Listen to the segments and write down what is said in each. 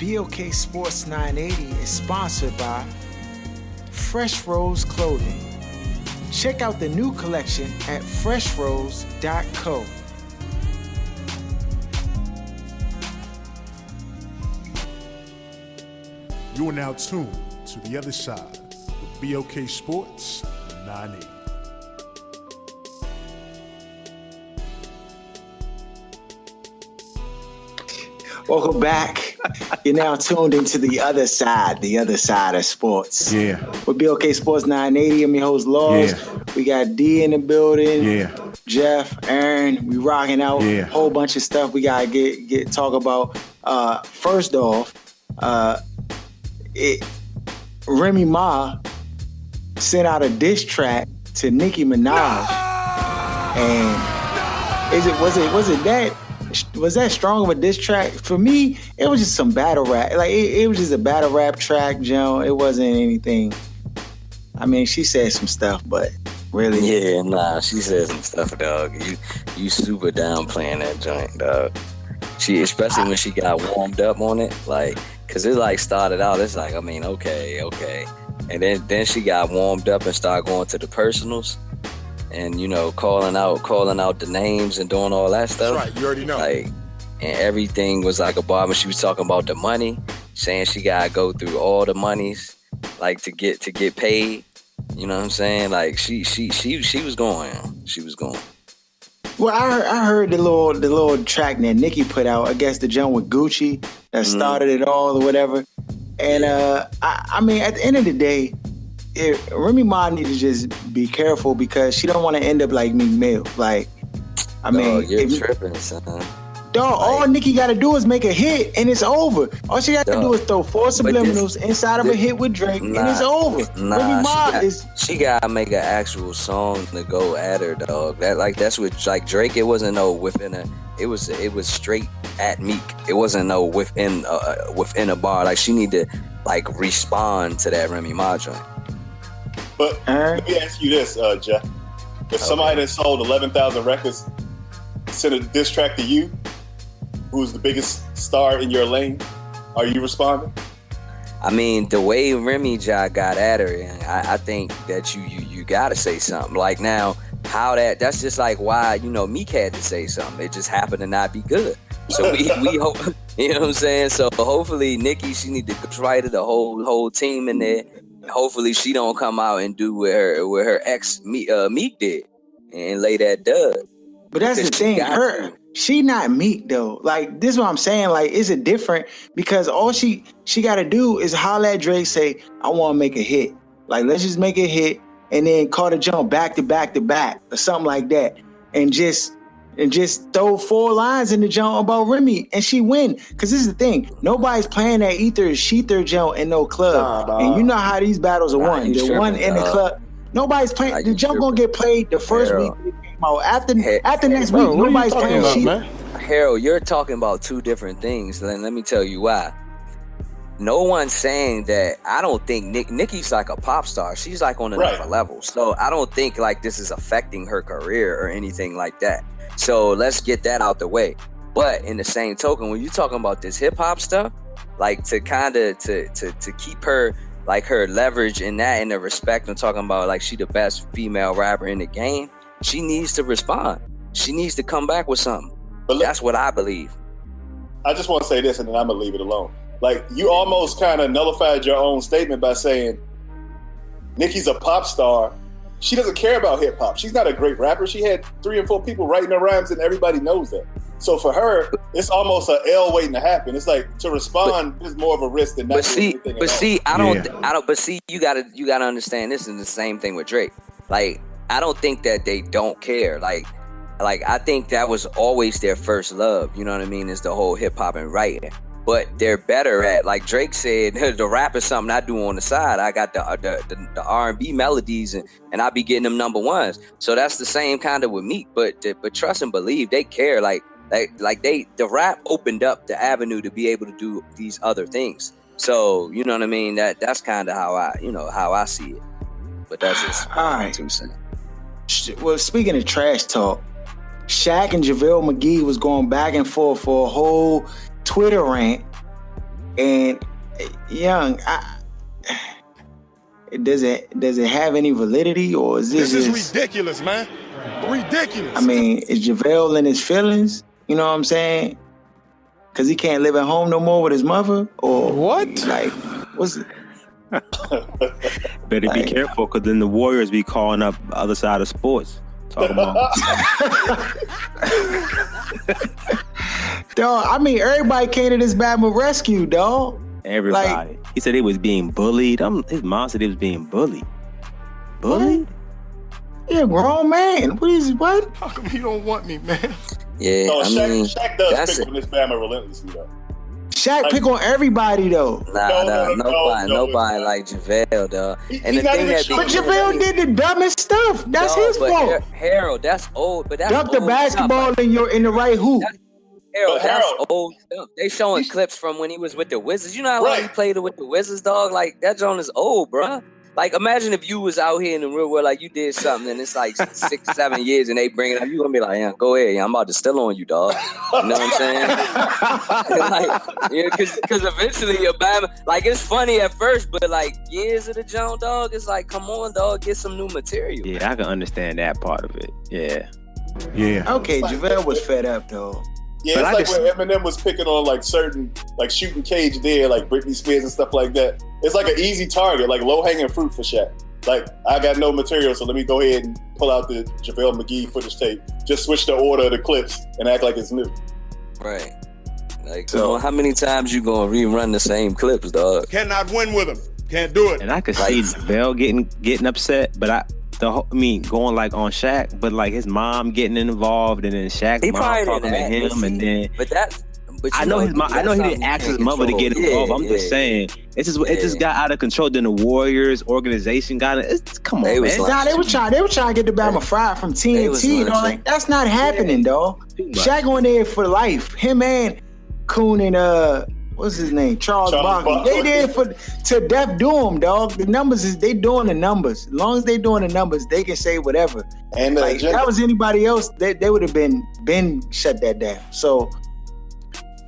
Blksports 980 is sponsored by Fresh Rose Clothing. Check out the new collection at freshrose.co. You are now tuned to the other side with Blksports 980. Welcome back. You're now tuned into the other side of sports. Yeah. With Blksports 980, I'm your host, Laws. Yeah. We got D in the building. Yeah. Jeff, Aaron, we rocking out. Yeah. Whole bunch of stuff we gotta get talk about. First off, Remy Ma sent out a diss track to Nicki Minaj, and was that strong of a diss track? For me, it was just some battle rap. Like it was just a battle rap track, Joe. It wasn't anything. I mean, she said some stuff, but really, yeah, nah, she said some stuff, dog. You super downplaying that joint, dog. She, especially when she got warmed up on it, like, cause it like started out, it's like, I mean, okay, and then she got warmed up and started going to the personals, and you know, calling out the names and doing all that stuff. That's right, you already know. Like, and everything was like a bar. When she was talking about the money, saying she gotta go through all the monies, like to get paid. You know what I'm saying? Like she was going. She was going. Well, I heard the little track that Nicki put out. I guess the jump with Gucci that started it all or whatever. And I mean, at the end of the day, Remy Ma need to just be careful because she don't want to end up like Meek Mill. Like, I mean, you're tripping, son. Dog, all Nicki got to do is make a hit and it's over. All she got to do is throw 4 subliminals inside of a hit with Drake and it's over. Remy Ma she got to make an actual song to go at her, dog. That's what, like, Drake, it wasn't no it was straight at Meek. It wasn't no within a bar. Like, she need to like respond to that Remy Ma joint. But let me ask you this, Jeff. If somebody that sold 11,000 records sent a diss track to you, who's the biggest star in your lane, are you responding? I mean, the way Remy got at her, I think that you gotta say something. Like, now, how that's just like why, you know, Meek had to say something. It just happened to not be good. So we hope, you know what I'm saying? So hopefully Nicki, she need to try to the whole team in there. Hopefully she don't come out and do what her ex Meek did and lay that dub. But that's the thing, she not Meek though. Like, this is what I'm saying. Like, is it different? Because all she got to do is holler at Drake, say, I want to make a hit. Like, let's just make a hit, and then call the jump back to back to back or something like that, and just throw 4 lines in the jump about Remy, and she win. Because this is the thing, nobody's playing that either sheether jump in no club, and you know how these battles are won. They're won in the club. Nobody's playing. The jump gonna get played the first week it came out. After next week, nobody's playing shit. Harold, you're talking about 2 different things. Then let me tell you why. No one's saying that. I don't think Nicki's like a pop star. She's like on another level. So I don't think like this is affecting her career or anything like that. So let's get that out the way. But in the same token, when you're talking about this hip hop stuff, like to kind of to keep her, like, her leverage in that, and the respect, I'm talking about like she the best female rapper in the game, she needs to respond. She needs to come back with something. But that's what I believe. I just want to say this, and then I'm gonna leave it alone. Like, you almost kind of nullified your own statement by saying Nicki's a pop star. She doesn't care about hip hop. She's not a great rapper. She had 3 or 4 people writing her rhymes, and everybody knows that. So for her, it's almost an L waiting to happen. It's like, to respond is more of a risk than not doing anything at all. But see, you gotta understand, this is the same thing with Drake. Like, I don't think that they don't care. Like I think that was always their first love. You know what I mean? Is the whole hip hop and writing. But they're better at, like Drake said, the rap is something I do on the side. I got the R&B melodies and I be getting them number ones. So that's the same kind of with Meek. But trust and believe, they care. Like the rap opened up the avenue to be able to do these other things. So, you know what I mean? That's kind of how I see it. But that's just my 2 cents. Well, speaking of trash talk, Shaq and JaVale McGee was going back and forth for a whole Twitter rant And Young, does it have any validity, or is this is ridiculous, man? Ridiculous. I mean, is JaVale in his feelings? You know what I'm saying? Because he can't live at home no more with his mother, or what? Like, what's it? Better be careful, because then the Warriors be calling up the other side of sports. Talking about. Dog, I mean, everybody came to this Bama rescue, dog. Everybody. Like, he said he was being bullied. His mom said he was being bullied. Bullied? Yeah, grown man. What? How come you don't want me, man? Yeah, No, I mean, Shaq does pick on this Bama relentlessly, though. Shaq pick on everybody, though. Nobody like JaVale, dog. And the thing that but JaVale did the dumbest stuff. That's his fault. Harold, that's old, but that's dump the basketball in the right hoop. That's old stuff. They showing clips from when he was with the Wizards. You know how long he played with the Wizards, dog? Like, that joint is old, bruh. Like, imagine if you was out here in the real world, like you did something, and it's like 6, 7 years, and they bring it up. You gonna be like, yeah, go ahead, I'm about to steal on you, dog. You know what I'm saying? Like, yeah, because eventually your Bama, like, it's funny at first, but like years of the jump, dog, it's like, come on, dog, get some new material. Yeah, I can understand that part of it. Yeah. Okay, JaVale was fed up, though. Yeah, but it's like when Eminem was picking on like certain, like shooting Cage there, like Britney Spears and stuff like that. It's like an easy target, like low-hanging fruit for Shaq. Like, I got no material, so let me go ahead and pull out the JaVale McGee footage tape. Just switch the order of the clips and act like it's new. Right. Like, so, how many times you gonna rerun the same clips, dog? Cannot win with him. Can't do it. And I could see JaVale getting upset, but going like on Shaq, but like his mom getting involved, and then Shaq's mom talking to him, and then. But I know his mom. I know he didn't ask his mother to get involved. I'm just saying, it just got out of control. Then the Warriors organization got it. Come on, man. They were trying to get the Bama fried from TNT. Like, that's not happening, dog. Shaq on there for life. Him and Kuhn and what's his name? Charles Barkley. They did to death do them, dog. The numbers they doing the numbers. As long as they doing the numbers, they can say whatever. And like, if that was anybody else, they would have been shut that down. So,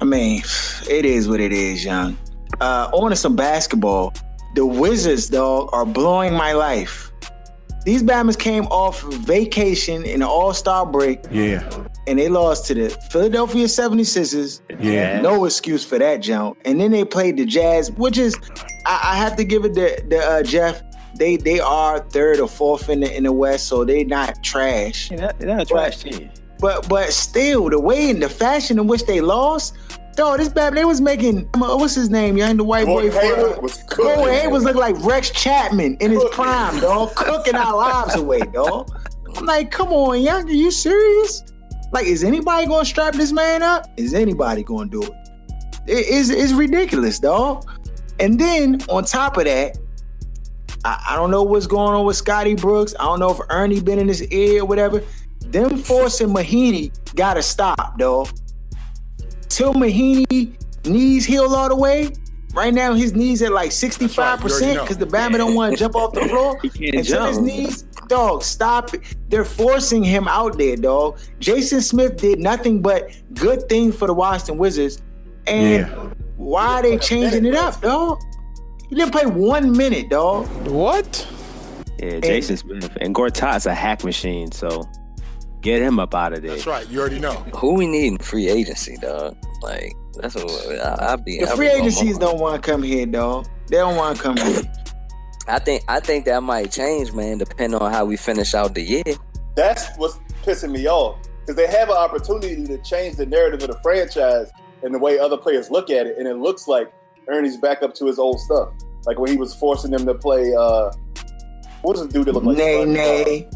I mean, it is what it is, Young. On to some basketball. The Wizards, dog, are blowing my life. These Bamas came off vacation in the All-Star break. Yeah. And they lost to the Philadelphia 76ers. Yeah. No excuse for that, Joe. And then they played the Jazz, which is, I have to give it to Jeff. They are third or fourth in the West, so they not trash. Yeah, they're not a trash team. But still, the way and the fashion in which they lost, dog, this bad. They was making, what's his name, young, the white boy. Hayward was looking like Rex Chapman in his prime, dog, cooking our lives away, dog. I'm like, come on, young, are you serious? Like, is anybody gonna strap this man up? Is anybody gonna do it? It's ridiculous, dog. And then on top of that, I don't know what's going on with Scotty Brooks. I don't know if Ernie been in his ear or whatever. Them forcing Mahinmi gotta stop, dog. Till Mahinmi knees heal all the way. Right now his knees at like 65% because the Bama don't want to jump off the floor. Until his knees, dog, stop it. They're forcing him out there, dog. Jason Smith did nothing but good things for the Washington Wizards. And why are they changing it up, dog? He didn't play 1 minute, dog. What? Yeah, Jason Smith. And Gortat's a hack machine, so get him up out of there. That's right. You already know. Who we need in free agency, dog? Like, that's what the free agencies don't want to come here, dog. They don't want to come here. I think that might change, man, depending on how we finish out the year. That's what's pissing me off, because they have an opportunity to change the narrative of the franchise and the way other players look at it, and it looks like Ernie's back up to his old stuff. Like when he was forcing them to play, what was the dude that looked like Nay.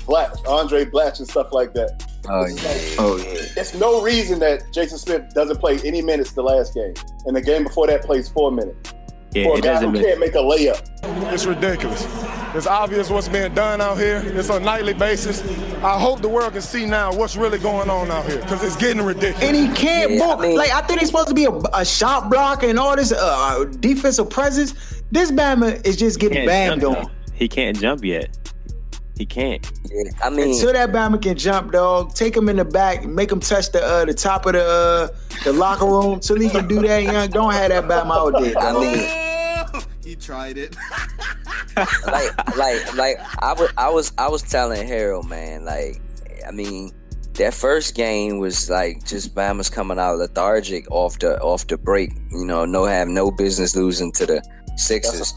Black, Andre Blatch and stuff like that. Oh yeah. There's no reason that Jason Smith doesn't play any minutes the last game, and the game before that plays 4 minutes. Yeah, for a guy who can't make a layup. It's ridiculous. It's obvious what's being done out here. It's on a nightly basis. I hope the world can see now what's really going on out here, because it's getting ridiculous. And he can't move. I think he's supposed to be a shot blocker and all this defensive presence. This Bama is just getting bammed on. He can't jump yet. He can't. Yeah, I mean, until that Bama can jump, dog, take him in the back, make him touch the top of the locker room till he can do that. Young, don't have that Bama out there, dog. I mean, he tried it. I was telling Harold, man, like, I mean, that first game was like just Bama's coming out lethargic off the break. You know, no business losing to the Sixers.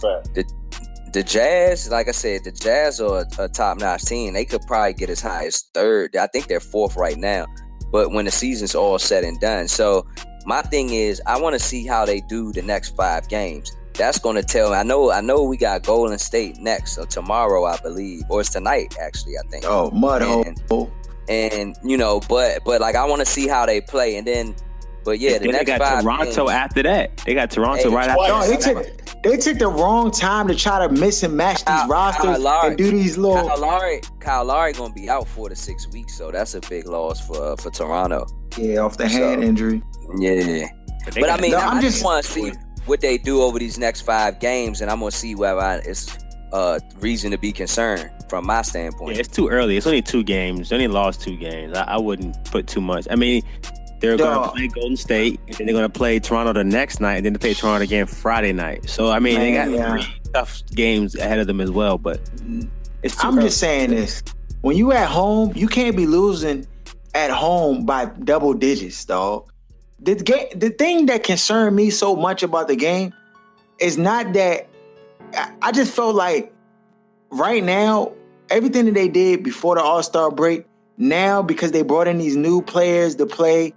The Jazz, like I said, the Jazz are a top-notch team. They could probably get as high as third. I think they're fourth right now. But when the season's all said and done. So my thing is, I want to see how they do the next 5 games. That's going to tell me. I know we got Golden State next, so tomorrow, I believe. Or it's tonight, actually, I think. Oh, mud hole. And, you know, but like, I want to see how they play. And then, but yeah, the next 5 got Toronto games, after that. They got Toronto right after that. They took the wrong time to try to mix and match these rosters and do these little. Kyle Lowry gonna be out 4 to 6 weeks, so that's a big loss for Toronto. Yeah, off the hand injury. Yeah, but I mean, I just want to see what they do over these next 5 games, and I'm gonna see whether it's reason to be concerned from my standpoint. Yeah, it's too early. It's only 2 games. They only lost 2 games. I wouldn't put too much. I mean, they're going to play Golden State, and then they're going to play Toronto the next night, and then they play Toronto again Friday night. So, I mean, they got 3 tough games ahead of them as well, but it's too early. Just saying this. When you at home, you can't be losing at home by double digits, dog. The thing that concerned me so much about the game is not that I just felt like right now, everything that they did before the All-Star break, now because they brought in these new players to play,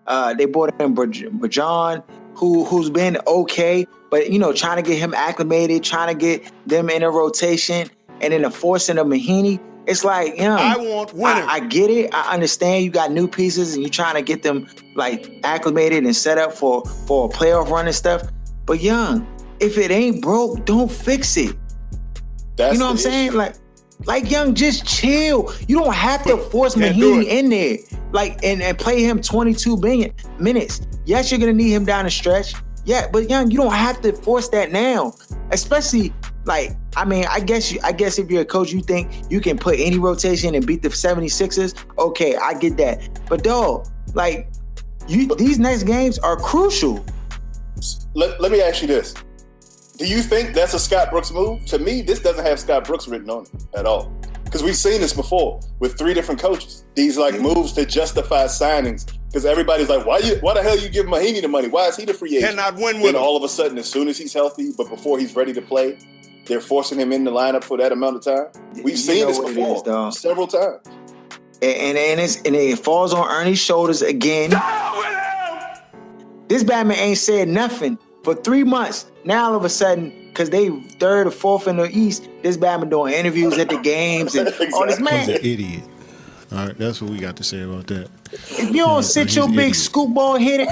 they brought in Bajan, who's been okay, but you know, trying to get him acclimated, trying to get them in a rotation, and then the forcing of Mahinmi. It's like, you know, I want winners. I get it. I understand you got new pieces and you're trying to get them like acclimated and set up for a playoff run and stuff. But young, if it ain't broke, don't fix it. You know what I'm saying? Like young, just chill. You don't have to force Mahinmi in there. Like and play him 22 minutes. Yes, you're gonna need him down the stretch. Yeah, but young, you don't have to force that now. Especially like, I mean, I guess if you're a coach, you think you can put any rotation and beat the 76ers. Okay, I get that. But dog, like these next games are crucial. Let me ask you this. Do you think that's a Scott Brooks move? To me, this doesn't have Scott Brooks written on it at all. Because we've seen this before with 3 different coaches. These like moves to justify signings. Because everybody's like, why the hell you give Mahinmi the money? Why is he the free agent? Cannot win with him. All of a sudden, as soon as he's healthy, but before he's ready to play, they're forcing him in the lineup for that amount of time. We've seen this before several times. And it falls on Ernie's shoulders again. This Batman ain't said nothing for 3 months. Now all of a sudden, because they 3rd or 4th in the East, this Batman doing interviews at the games and all this, man. He's an idiot. All right, that's what we got to say about that. If you don't sit your big scoop ball hitter,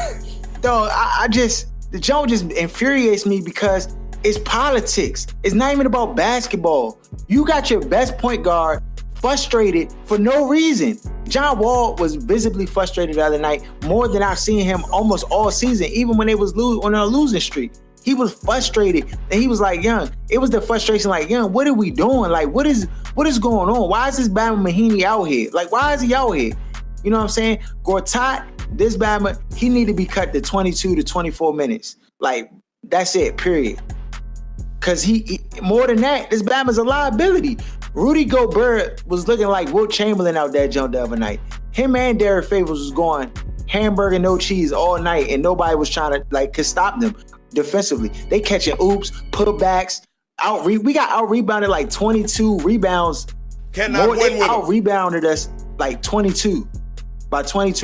dog, the joke just infuriates me because it's politics. It's not even about basketball. You got your best point guard frustrated for no reason. John Wall was visibly frustrated the other night, more than I've seen him almost all season, even when they was on a losing streak. He was frustrated, and he was like, young, it was the frustration like, young, what are we doing? Like, what is going on? Why is this Bama Mahinmi out here? Like, why is he out here? You know what I'm saying? Gortat, this Bama, he need to be cut to 22 to 24 minutes. Like, that's it, period. Because he more than that, this Bama's a liability. Rudy Gobert was looking like Wilt Chamberlain out there jump the other night. Him and Derek Favors was going hamburger, no cheese all night, and nobody was trying to, could stop them defensively. They catching oops, putbacks, we got out-rebounded like 22 rebounds. They out-rebounded us like 22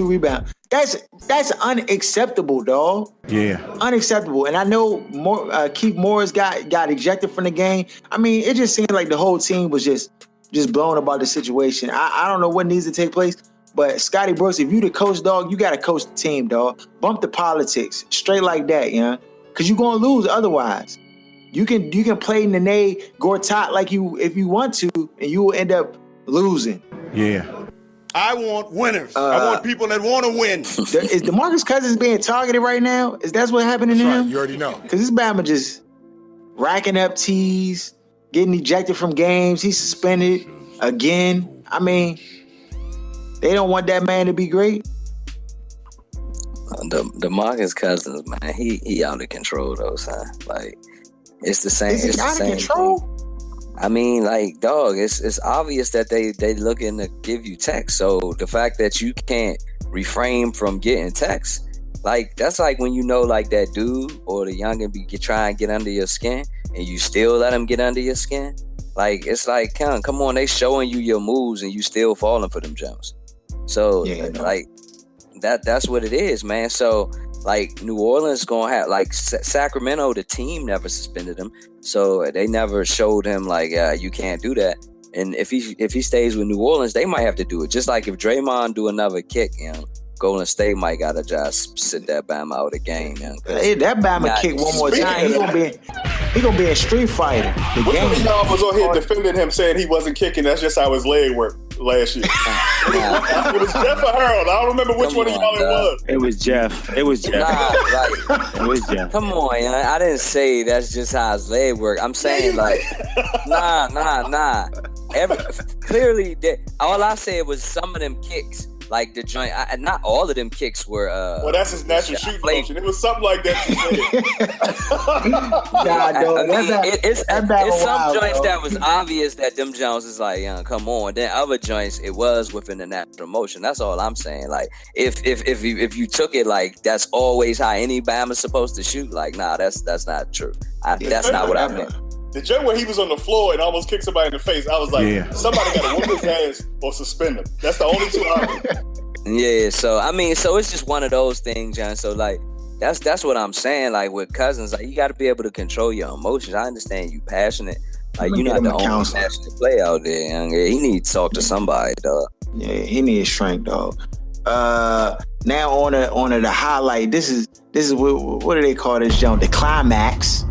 rebounds. That's unacceptable, dog. Yeah. Unacceptable. And I know Keith Morris got ejected from the game. I mean, it just seemed like the whole team was just blown about the situation. I don't know what needs to take place, but Scotty Brooks, if you the coach, dog, you got to coach the team, dog. Bump the politics. Straight like that, you know? Because you're going to lose otherwise. You can play Nene Gortat if you want to, and you will end up losing. Yeah. I want winners. I want people that want to win. Is DeMarcus Cousins being targeted right now? Is that what's happening to him? Right. You already know. Because this Bama just racking up T's, getting ejected from games. He's suspended. again, I mean, they don't want that man to be great. The Marcus Cousins, man, he out of control though, son. Like, it's the same. Is he it's out the of same control? thing. I mean, like, dog, it's obvious that they looking to give you text. So the fact that you can't refrain from getting text, like, that's like when you know, like, that dude or the youngin try and get under your skin, and you still let him get under your skin. Like, it's like, come on, they showing you your moves, and you still falling for them jumps. So, like, that's what it is, man. So, like, New Orleans gonna have, like, Sacramento, the team never suspended him, so they never showed him, like, you can't do that. And if he stays with New Orleans, they might have to do it. Just like if Draymond do another kick, Golden State might gotta just sit that Bama out of the game. Hey, that Bama kick one more time, he gonna be a Street Fighter. Which one of y'all was on here defending him, saying he wasn't kicking? That's just how his leg worked last year. It was Jeff or Harold. I don't remember which one of y'all it was. It was Jeff. It was Jeff. It was Jeff. Come on, I didn't say that's just how his leg worked. I'm saying, like, nah. Clearly, all I said was some of them kicks. Like the joint, not all of them kicks were. Well, that's his natural shooting motion. It was something like that. It's some joints that was obvious that them Jones is like, come on. Then other joints, it was within the natural motion. That's all I'm saying. Like, if you took it like that's always how any Bama's supposed to shoot, like, nah, that's not true. That's not what I meant. The joke where he was on the floor and almost kicked somebody in the face, I was like, somebody got to whoop his ass or suspend him. That's the only two options. Yeah, so I mean, so it's just one of those things, John. So, like, that's what I'm saying. Like, with Cousins, like, you got to be able to control your emotions. I understand you passionate. Like, you're not the only passionate player out there, young. Yeah, he needs to talk to somebody, dog. Yeah, he needs strength, dog. Now on to the highlight. This is what do they call this jump? The climax.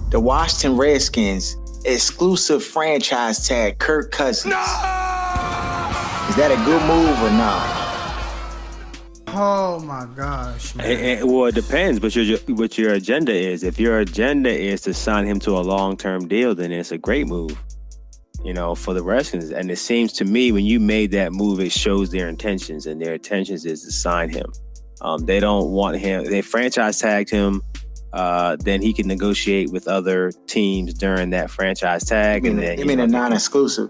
The Washington Redskins exclusive franchise tag Kirk Cousins. No! Is that a good move or not? Oh my gosh, man. Well, it depends what your agenda is. If your agenda is to sign him to a long-term deal, then it's a great move, for the Redskins. And it seems to me when you made that move, it shows their intentions, and their intentions is to sign him. They don't want him. They franchise tagged him. Then he can negotiate with other teams during that franchise tag. You mean a non-exclusive?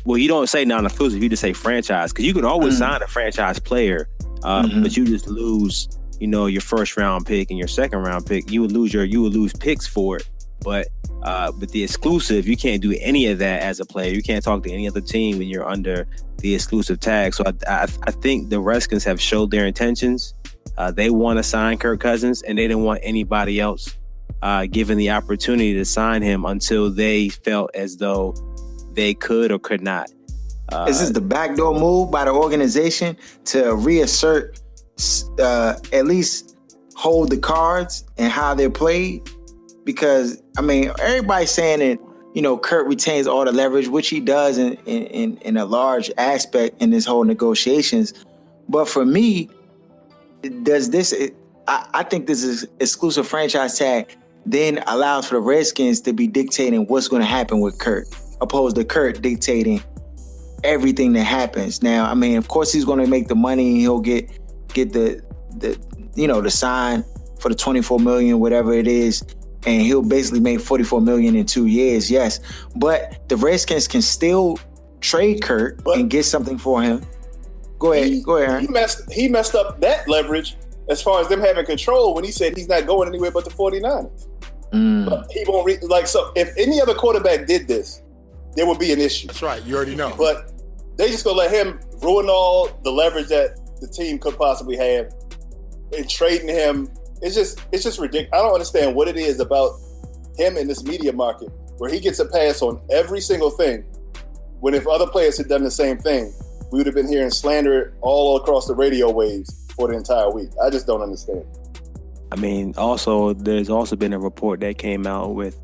Well, you don't say non-exclusive. You just say franchise, because you can always sign a franchise player, but you just lose, your first round pick and your second round pick. You would lose picks for it. But with the exclusive, you can't do any of that as a player. You can't talk to any other team when you're under the exclusive tag. So I think the Redskins have showed their intentions. They want to sign Kirk Cousins, and they didn't want anybody else given the opportunity to sign him until they felt as though they could or could not. Is this the backdoor move by the organization to reassert, at least hold the cards and how they're played? Because, I mean, everybody's saying that, Kirk retains all the leverage, which he does in a large aspect in this whole negotiations. But for me, I think this is exclusive franchise tag then allows for the Redskins to be dictating what's going to happen with Kirk, opposed to Kirk dictating everything that happens. Now, I mean, of course, he's going to make the money, and he'll get the sign for the $24 million, whatever it is, and he'll basically make $44 million in 2 years. Yes, but the Redskins can still trade Kirk and get something for him. Go ahead, Aaron. He messed up that leverage as far as them having control when he said he's not going anywhere but the 49ers. But he won't so if any other quarterback did this, there would be an issue. That's right. You already know. But they just gonna let him ruin all the leverage that the team could possibly have in trading him. It's just ridiculous. I don't understand what it is about him in this media market where he gets a pass on every single thing, when if other players had done the same thing, we would have been hearing slander all across the radio waves for the entire week. I just don't understand. I mean, there's also been a report that came out with,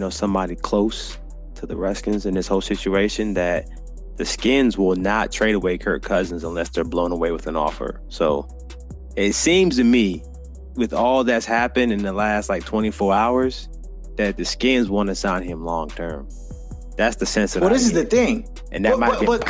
somebody close to the Redskins in this whole situation that the Skins will not trade away Kirk Cousins unless they're blown away with an offer. So it seems to me, with all that's happened in the last 24 hours, that the Skins want to sign him long term. That's the sense of. Well, this is the thing, and that might be. But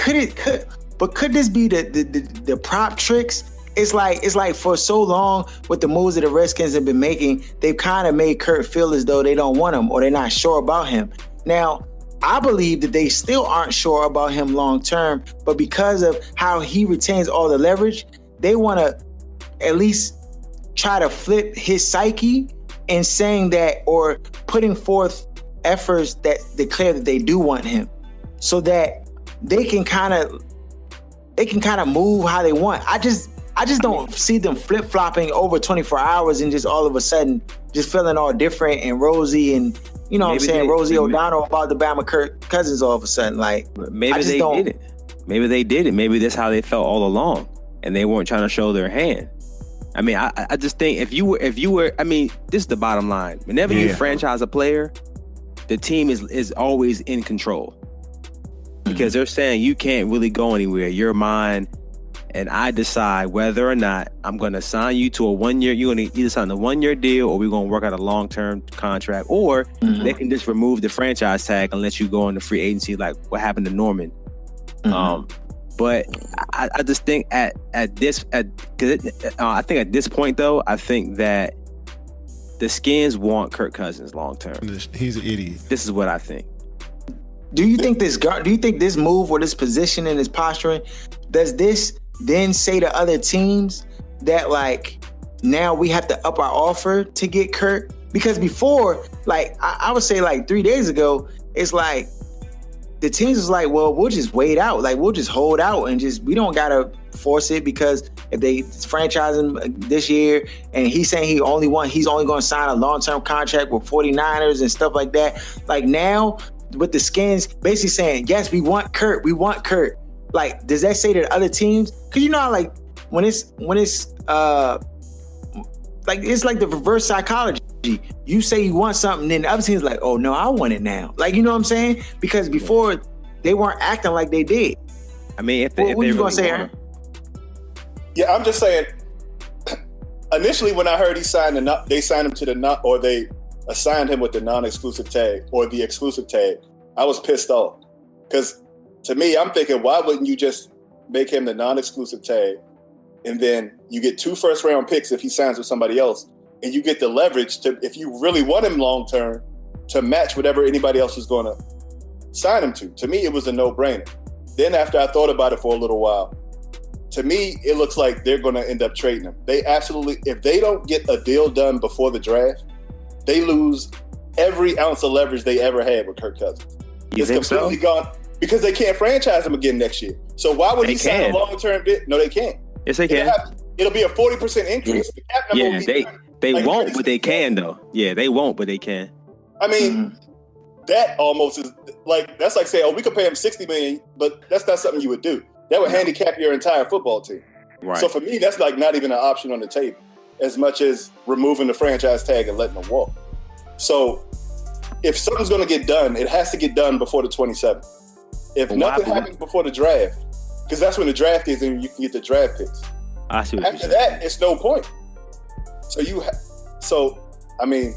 could this be the prop tricks? It's like for so long with the moves that the Redskins have been making, they've kind of made Kurt feel as though they don't want him or they're not sure about him. Now, I believe that they still aren't sure about him long term, but because of how he retains all the leverage, they want to at least try to flip his psyche in saying that or putting forth efforts that declare that they do want him, so that they can kind of move how they want. I just don't see them flip-flopping over 24 hours and just all of a sudden just feeling all different and rosy and, you know what I'm saying, Rosie O'Donnell about the Bama Kirk Cousins all of a sudden. Like, maybe they did it. Maybe they did it. Maybe that's how they felt all along and they weren't trying to show their hand. I mean, I just think if you were, I mean, this is the bottom line. Whenever you franchise a player, the team is always in control because they're saying you can't really go anywhere. You're mine. And I decide whether or not I'm going to sign you to a 1 year. You're going to either sign a 1 year deal or we're going to work out a long-term contract, or they can just remove the franchise tag and let you go into free agency like what happened to Norman. But I just think I think at this point though, I think that the Skins want Kirk Cousins long-term. He's an idiot. This is what I think. Do you think this move or this position and this posturing, does this then say to other teams that like now we have to up our offer to get Kurt? Because before, like I would say like 3 days ago, it's like the teams was like, well, we'll just wait out. Like we'll just hold out and we don't gotta force it, because if they franchise him this year and he's saying he's only going to sign a long-term contract with 49ers and stuff like that. Like now with the Skins basically saying, yes, we want Kurt. Like, does that say to other teams? Because you know how, like, when it's like it's like the reverse psychology. You say you want something, then the other team's like, oh no, I want it now. Like, you know what I'm saying? Because before they weren't acting like they did. I mean, what are you gonna say, Aaron? Yeah, I'm just saying. Initially, when I heard they signed him to the or they assigned him with the non-exclusive tag or the exclusive tag, I was pissed off because. To me, I'm thinking, why wouldn't you just make him the non-exclusive tag, and then you get 2 first-round picks if he signs with somebody else, and you get the leverage to, if you really want him long-term, to match whatever anybody else is going to sign him to. To me, it was a no-brainer. Then after I thought about it for a little while, to me, it looks like they're going to end up trading him. They absolutely, if they don't get a deal done before the draft, they lose every ounce of leverage they ever had with Kirk Cousins. It's completely gone. Because they can't franchise him again next year. So why would he sign a long-term bid? No, they can't. Yes, they can. It'll be a 40% increase. The cap number they won't, but they can though. Yeah, they won't, but they can. I mean, that almost is like, that's like saying, oh, we could pay him $60 million, but that's not something you would do. That would handicap your entire football team. Right. So for me, that's like not even an option on the table, as much as removing the franchise tag and letting them walk. So if something's going to get done, it has to get done before the 27th. If nothing happens before the draft, because that's when the draft is and you can get the draft picks. I see what After that, it's no point. So I mean.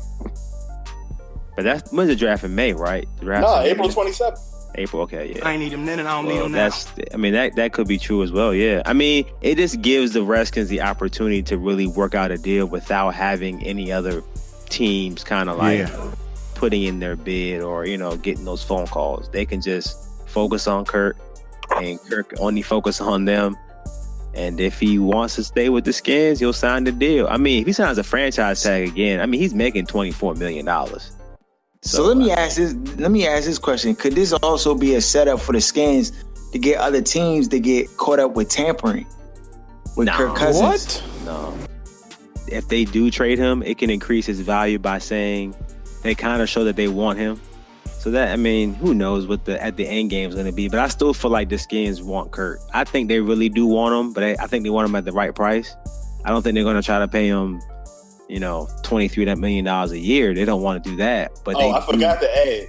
But when's the draft in May, right? April 27th. April, okay, yeah. I ain't need him then and I don't need him now. I mean, that could be true as well, yeah. I mean, it just gives the Redskins the opportunity to really work out a deal without having any other teams kind of like putting in their bid or, you know, getting those phone calls. They can just focus on Kirk, and Kirk only focus on them. And if he wants to stay with the Skins, he'll sign the deal. I mean, if he signs a franchise tag again, I mean, he's making $24 million. So let me ask this question. Could this also be a setup for the Skins to get other teams to get caught up with tampering with Kirk Cousins? What? No. If they do trade him, it can increase his value by saying they kind of show that they want him. So that, I mean, who knows what at the end game is going to be. But I still feel like the Skins want Kirk. I think they really do want him, but I think they want him at the right price. I don't think they're going to try to pay him, you know, $23 million a year. They don't want to do that. But I forgot to add.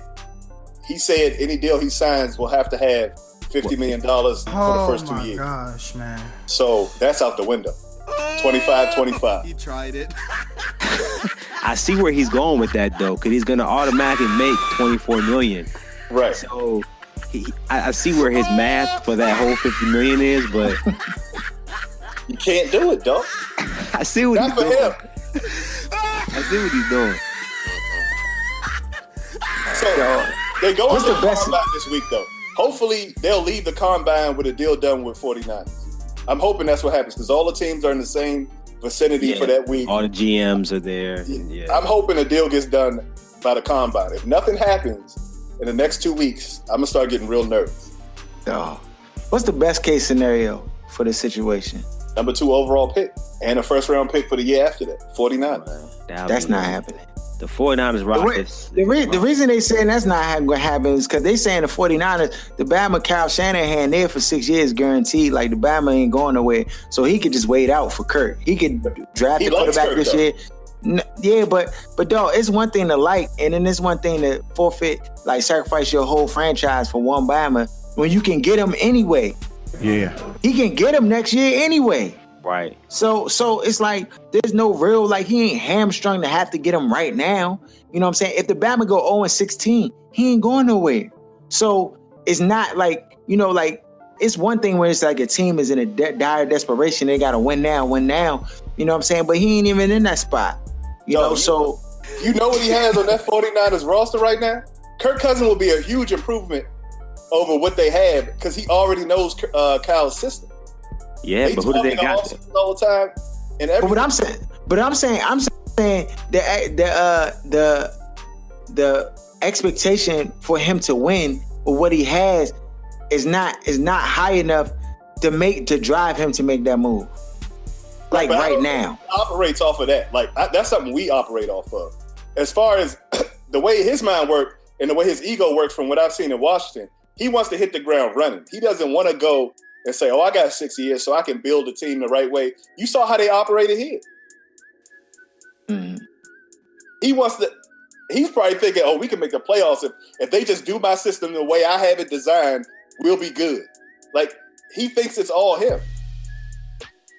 He said any deal he signs will have to have $50 million for the first 2 years. Oh, my gosh, man. So that's out the window. 25. He tried it. I see where he's going with that, though, because he's going to automatically make $24 million Right. So I see where his math for that whole $50 million is, but you can't do it, dog. I see what he's doing. I see what he's doing. So they go into the combine this week, though. Hopefully, they'll leave the combine with a deal done with 49ers. I'm hoping that's what happens because all the teams are in the same vicinity for that week. All the GMs are there. Yeah. I'm hoping a deal gets done by the combine. If nothing happens in the next 2 weeks, I'm gonna start getting real nervous. Oh, what's the best case scenario for this situation? Number 2 overall pick and a first round pick for the year after that. 49ers. That's not happening. The 49ers Rockets. The reason they saying that's not going to happen is because they saying the 49ers, the Bama Kyle Shanahan there for 6 years guaranteed. Like the Bama ain't going nowhere, so he could just wait out for Kurt. He could draft the quarterback this year. Yeah, but dog, it's one thing to like, and then it's one thing to forfeit, like sacrifice your whole franchise for one Bama when you can get him anyway. Yeah, he can get him next year anyway. Right. So it's like there's no real, like, he ain't hamstrung to have to get him right now. You know what I'm saying? If the Bama go 0-16, he ain't going nowhere. So it's not like, you know, like it's one thing when it's like a team is in a dire desperation. They got to win now. You know what I'm saying? But he ain't even in that spot. You know, so. You know what he has on that 49ers roster right now? Kirk Cousins will be a huge improvement over what they have because he already knows Kyle's system. Yeah, but who do they got all the time? And but I'm saying the expectation for him to win or what he has is not high enough to drive him to make that move. Like right now, operates off of that. Like that's something we operate off of. As far as the way his mind works and the way his ego works, from what I've seen in Washington, he wants to hit the ground running. He doesn't want to go and say, "Oh, I got 6 years, so I can build a team the right way." You saw how they operated here. Mm-hmm. He wants to. He's probably thinking, "Oh, we can make the playoffs if they just do my system the way I have it designed. We'll be good." Like he thinks it's all him.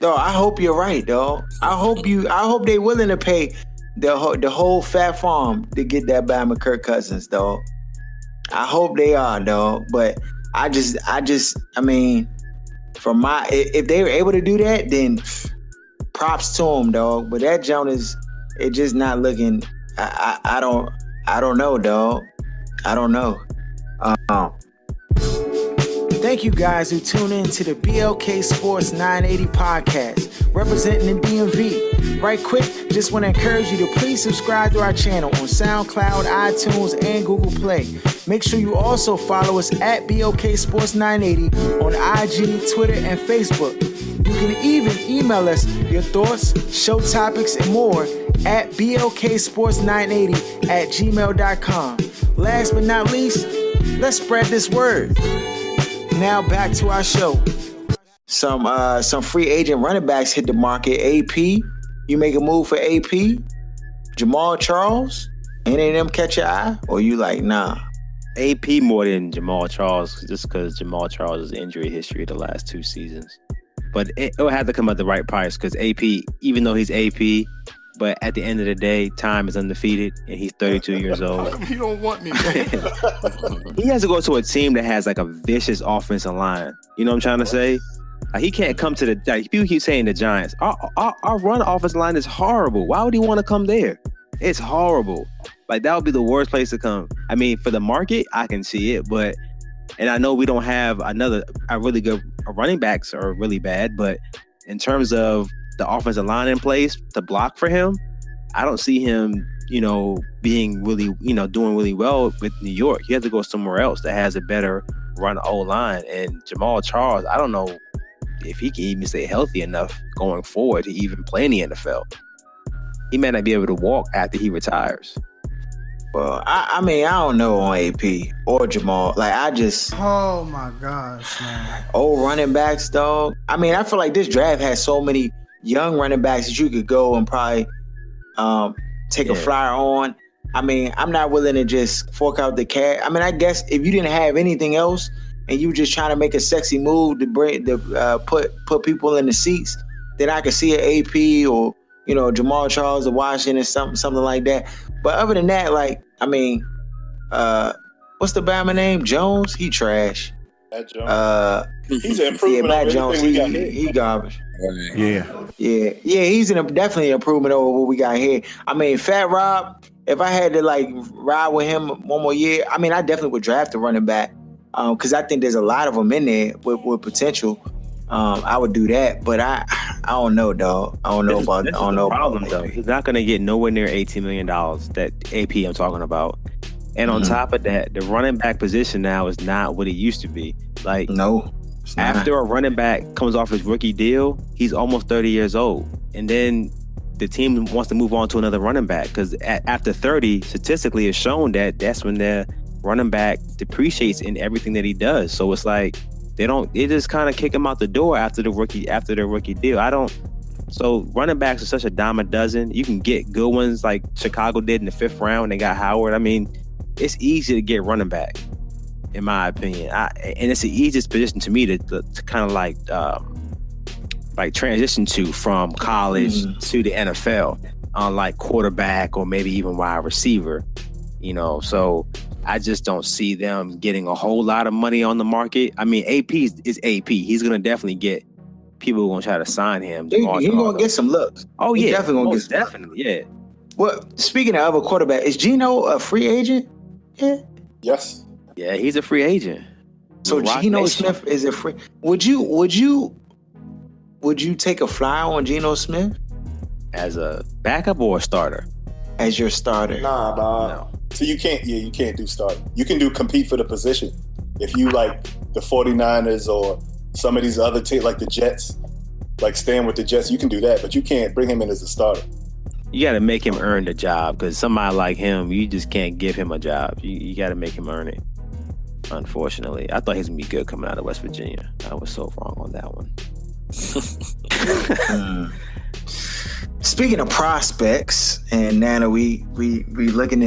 Dog, I hope you're right, dog. I hope they willing to pay the whole fat farm to get that Bama Kirk Cousins, dog. I hope they are, dog. But I mean, if they were able to do that, then props to them, dog. But that joint it just not looking. I don't know, dog. I don't know. Thank you guys who tune in to the BLK Sports 980 podcast, representing the DMV. Right quick, just want to encourage you to please subscribe to our channel on SoundCloud, iTunes, and Google Play. Make sure you also follow us at BLK Sports 980 on IG, Twitter, and Facebook. You can even email us your thoughts, show topics, and more at blksports980@gmail.com. Last but not least, let's spread this word. Now back to our show. Some free agent running backs hit the market. AP, you make a move for AP? Jamal Charles? Any of them catch your eye? Or you like, nah? AP more than Jamal Charles, just because Jamal Charles' injury history the last 2 seasons. But it will have to come at the right price because AP, even though he's AP, but at the end of the day, time is undefeated, and he's 32 years old. You don't want me. He has to go to a team that has like a vicious offensive line. You know what I'm trying to say? Like, he can't come to people keep saying the Giants. Our run offensive line is horrible. Why would he want to come there? It's horrible. Like, that would be the worst place to come. I mean, for the market, I can see it, and I know we don't have a really good running backs are really bad, but in terms of the offensive line in place to block for him, I don't see him, being really, doing really well with New York. He has to go somewhere else that has a better run O-line. And Jamal Charles, I don't know if he can even stay healthy enough going forward to even play in the NFL. He may not be able to walk after he retires. Well, I mean, I don't know on AP or Jamal. Like, oh my gosh, man. Old running backs, dog. I mean, I feel like this draft has so many young running backs that you could go and probably take a flyer on. I mean, I'm not willing to just fork out the cash. I mean, I guess if you didn't have anything else and you were just trying to make a sexy move to put people in the seats, then I could see an AP or Jamal Charles of Washington, something like that. But other than that, like, I mean, what's the Bama name? Jones? He trash. That Jones. He's an improvement. Matt Jones. He garbage. Yeah. He's definitely an improvement over what we got here. I mean, Fat Rob. If I had to like ride with him one more year, I mean, I definitely would draft a running back because I think there's a lot of them in there with potential. I would do that, but I don't know, dog. I don't know about though. He's not going to get nowhere near $18 million that AP I'm talking about. And on top of that, the running back position now is not what it used to be. Like, no, after a running back comes off his rookie deal, he's almost 30 years old, and then the team wants to move on to another running back because after 30, statistically, it's shown that that's when the running back depreciates in everything that he does. So it's like they just kind of kick him out the door after the rookie deal. So running backs are such a dime a dozen. You can get good ones like Chicago did in the 5th round. They got Howard. I mean, it's easy to get running back, in my opinion. And it's the easiest position to me to kind of like transition to from college to the NFL, unlike quarterback or maybe even wide receiver, so I just don't see them getting a whole lot of money on the market. I mean, AP is AP. He's going to definitely get people who are going to try to sign him. He's going to get some looks. Oh, yeah. Definitely going to get some. Definitely, yeah. Well, speaking of other quarterback, is Geno a free agent? Yeah. Yes. Yeah, he's a free agent. So Geno Smith is a free. Would you take a flyer on Geno Smith as a backup or a starter? As your starter? Nah, dog. No. So you can't do start. You can do compete for the position. If you like the 49ers or some of these other teams like the Jets, like staying with the Jets, you can do that, but you can't bring him in as a starter. You got to make him earn the job because somebody like him, you just can't give him a job. You got to make him earn it. Unfortunately, I thought he was gonna be good coming out of West Virginia. I was so wrong on that one. Speaking of prospects, and Nana, we looking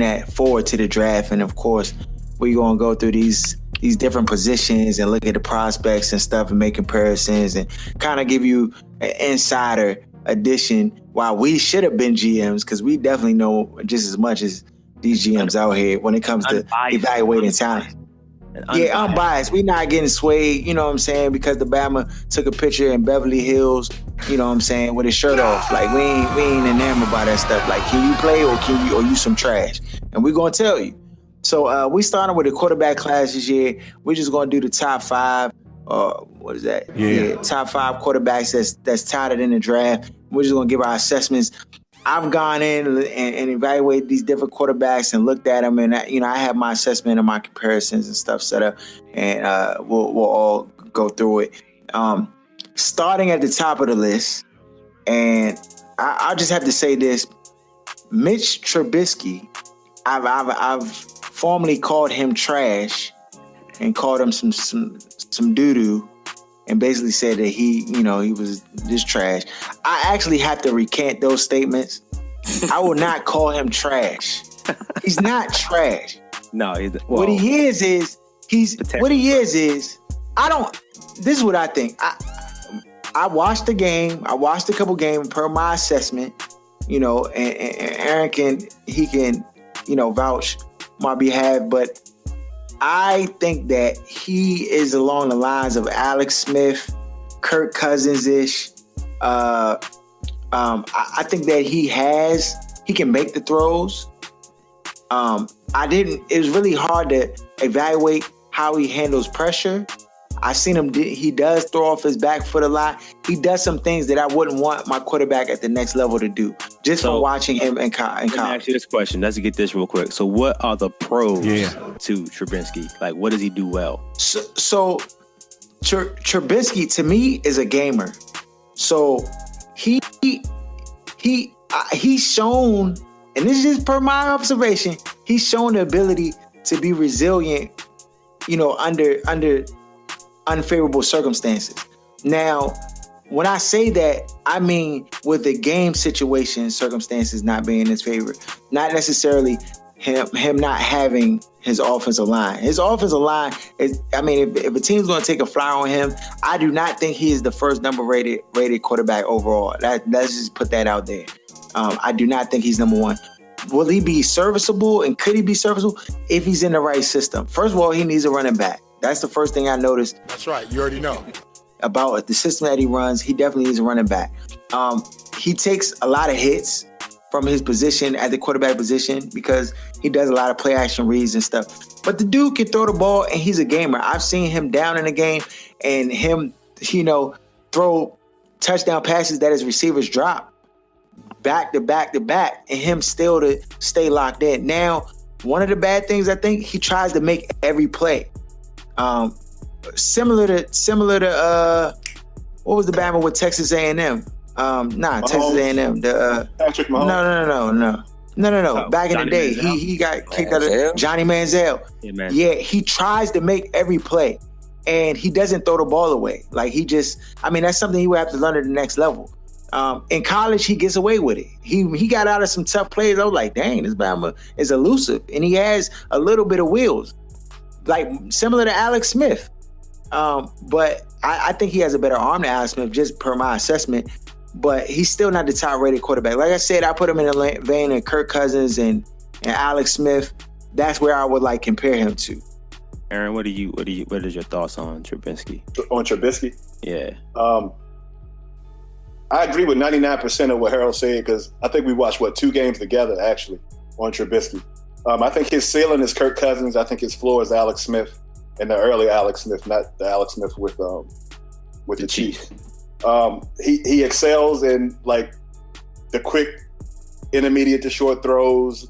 at forward to the draft, and of course, we're gonna go through these different positions and look at the prospects and stuff and make comparisons and kind of give you an insider edition. While we should have been GMs, because we definitely know just as much as these GMs out here when it comes to evaluating talent. Yeah, unbiased. We not getting swayed, you know what I'm saying, because the Bama took a picture in Beverly Hills, you know what I'm saying, with his shirt off. Like we ain't enamored by that stuff. Like, can you play or you some trash? And we're gonna tell you. So we started with the quarterback class this year. We're just gonna do the top 5. What is that? Yeah, top 5 quarterbacks that's touted in the draft. We're just gonna give our assessments. I've gone in and evaluated these different quarterbacks and looked at them, and I have my assessment and my comparisons and stuff set up, and we'll all go through it. Starting at the top of the list, and I'll just have to say this: Mitch Trubisky. I've formerly called him trash and called him some doo doo. And basically said that he was just trash. I actually have to recant those statements. I will not call him trash. He's not trash. No, what he is I don't. This is what I think. I watched the game. I watched a couple games per my assessment. And Aaron can vouch my behalf, but I think that he is along the lines of Alex Smith, Kirk Cousins-ish. I think that he can make the throws. It was really hard to evaluate how he handles pressure. I seen him, he does throw off his back foot a lot. He does some things that I wouldn't want my quarterback at the next level to do, just from watching him in college. Let me ask you this question. Let's get this real quick. So what are the pros to Trubisky? Like, what does he do well? So Trubisky, to me, is a gamer. So he's shown, and this is just per my observation, he's shown the ability to be resilient, under unfavorable circumstances. Now, when I say that, I mean with the game situation, circumstances not being in his favor, not necessarily him not having his offensive line. His offensive line is, if a team's going to take a flyer on him, I do not think he is the first number rated quarterback overall. Let's just put that out there. I do not think he's number 1. will he be serviceable and could he be serviceable if he's in the right system? First of all, he needs a running back. That's the first thing I noticed. That's right. You already know. About the system that he runs, he definitely needs a running back. He takes a lot of hits from his position at the quarterback position because he does a lot of play action reads and stuff. But the dude can throw the ball and he's a gamer. I've seen him down in a game and him, throw touchdown passes that his receivers drop back to back to back and him still to stay locked in. Now, one of the bad things, I think, he tries to make every play. Similar to what was the Bama with Texas A&M? Texas A&M. The Patrick Mahomes. No. Back in the day, he got kicked out of Johnny Manziel. Yeah, he tries to make every play, and he doesn't throw the ball away. Like that's something he would have to learn at the next level. In college, he gets away with it. He got out of some tough plays. I was like, dang, this Bama is elusive, and he has a little bit of wheels, like similar to Alex Smith. But I think he has a better arm than Alex Smith, just per my assessment. But he's still not the top-rated quarterback. Like I said, I put him in the vein of Kirk Cousins and Alex Smith. That's where I would compare him to. Aaron, what is your thoughts on Trubisky? On Trubisky? Yeah. I agree with 99% of what Harold said because I think we watched 2 games together actually on Trubisky. I think his ceiling is Kirk Cousins. I think his floor is Alex Smith, and the early Alex Smith, not the Alex Smith with the Chiefs. He excels in the quick intermediate to short throws,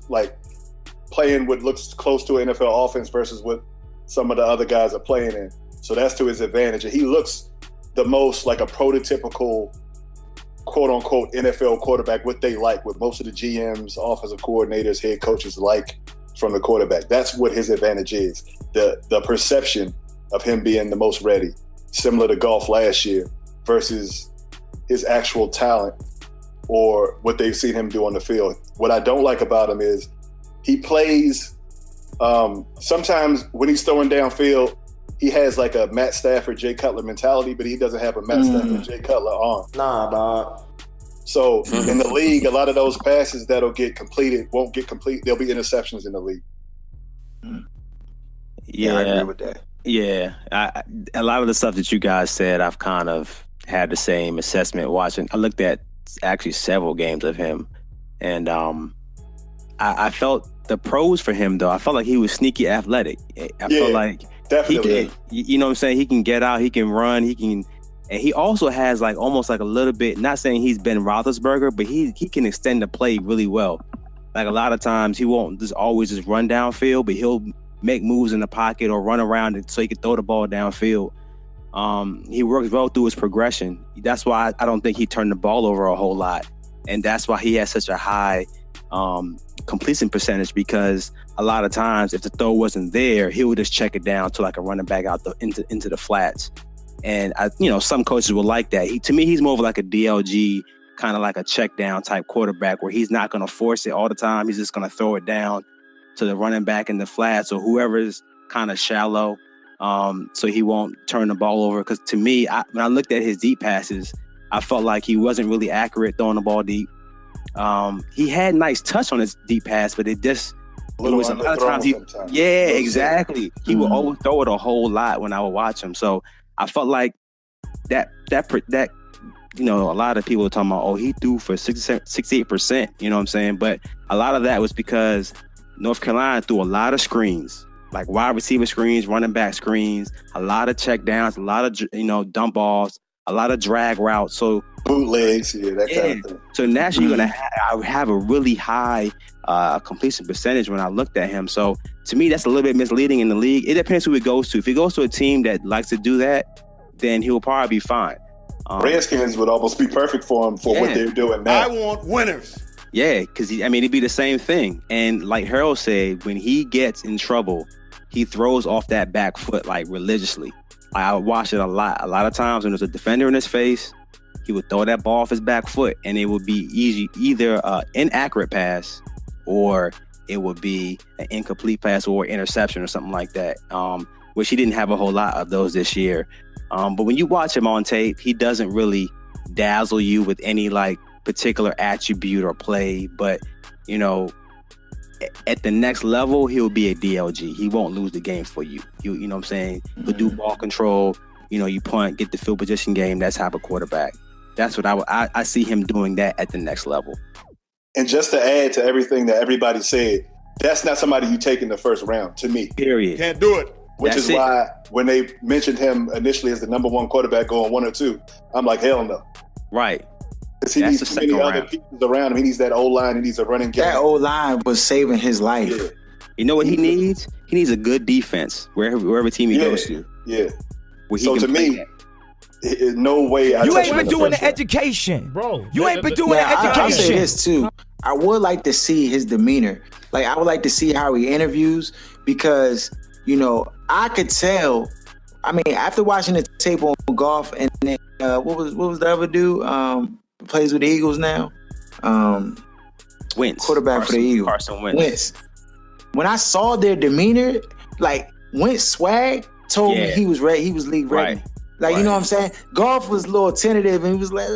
playing what looks close to an NFL offense versus what some of the other guys are playing in. So that's to his advantage. And he looks the most like a prototypical quote unquote NFL quarterback, what they like, what most of the GMs, offensive coordinators, head coaches like from the quarterback. That's what his advantage is. The perception of him being the most ready, similar to Goff last year, versus his actual talent or what they've seen him do on the field. What I don't like about him is he plays sometimes when he's throwing downfield, he has a Matt Stafford, Jay Cutler mentality, but he doesn't have a Matt Stafford, Jay Cutler arm. Nah, dog. So in the league, a lot of those passes that'll get completed won't get complete. There'll be interceptions in the league. Yeah, I agree with that. Yeah, a lot of the stuff that you guys said, I've kind of had the same assessment watching. I looked at actually several games of him, and I felt the pros for him, though. I felt like he was sneaky athletic. I felt like definitely. He can, what I'm saying? He can get out, he can run, and he also has almost a little bit, not saying he's Ben Roethlisberger, but he can extend the play really well. A lot of times he won't just always just run downfield, but he'll make moves in the pocket or run around so he can throw the ball downfield. He works well through his progression. That's why I don't think he turned the ball over a whole lot. And that's why he has such a high completion percentage, because a lot of times if the throw wasn't there, he would just check it down to a running back out into the flats. And some coaches will like that. To me, he's more of a DLG, kind of a check down type quarterback where he's not going to force it all the time. He's just going to throw it down to the running back in the flats or whoever is kind of shallow. So he won't turn the ball over. Because to me, when I looked at his deep passes, I felt like he wasn't really accurate throwing the ball deep. He had nice touch on his deep pass, but it was a lot of times. Exactly. He would overthrow it a whole lot when I would watch him. So I felt like that a lot of people were talking about, he threw for 68%, you know what I'm saying? But a lot of that was because North Carolina threw a lot of screens, wide receiver screens, running back screens, a lot of check downs, a lot of dump offs, a lot of drag routes. So bootlegs, kind of thing. So naturally, you're gonna have a really high completion percentage when I looked at him. So to me, that's a little bit misleading in the league. It depends who he goes to. If he goes to a team that likes to do that, then he'll probably be fine. Redskins would almost be perfect for him for what they're doing now. I want winners. Yeah, because it'd be the same thing. And like Harold said, when he gets in trouble, he throws off that back foot religiously. I watch it a lot. A lot of times when there's a defender in his face, he would throw that ball off his back foot, and it would be either an inaccurate pass or it would be an incomplete pass or interception or something like that, which he didn't have a whole lot of those this year. But when you watch him on tape, he doesn't really dazzle you with any particular attribute or play. But, at the next level, he'll be a DLG. He won't lose the game for you. You know what I'm saying? He'll do ball control. You punt, get the field position game. That type of quarterback. That's what I see him doing that at the next level. And just to add to everything that everybody said, that's not somebody you take in the first round, to me. Period. Can't do it. Which is why when they mentioned him initially as the number one quarterback going 1 or 2, I'm like, hell no. Right. Because he needs too many other pieces around him. He needs that O-line. He needs a running game. That O-line was saving his life. Yeah. You know what he needs? He needs a good defense wherever team he goes to. Yeah. So to me, no way. You ain't been doing the education, bro. You ain't been doing the education. I'll say this too. I would like to see his demeanor. Like, I would like to see how he interviews, because I could tell. I mean, after watching the tape on Goff, and then what was the other dude? Plays with the Eagles now. Wentz, quarterback for the Eagles. Carson Wentz. When I saw their demeanor, like Wentz swag told me he was ready. He was league ready. Right. Like, you know what I'm saying? Goff was a little tentative, and he was like,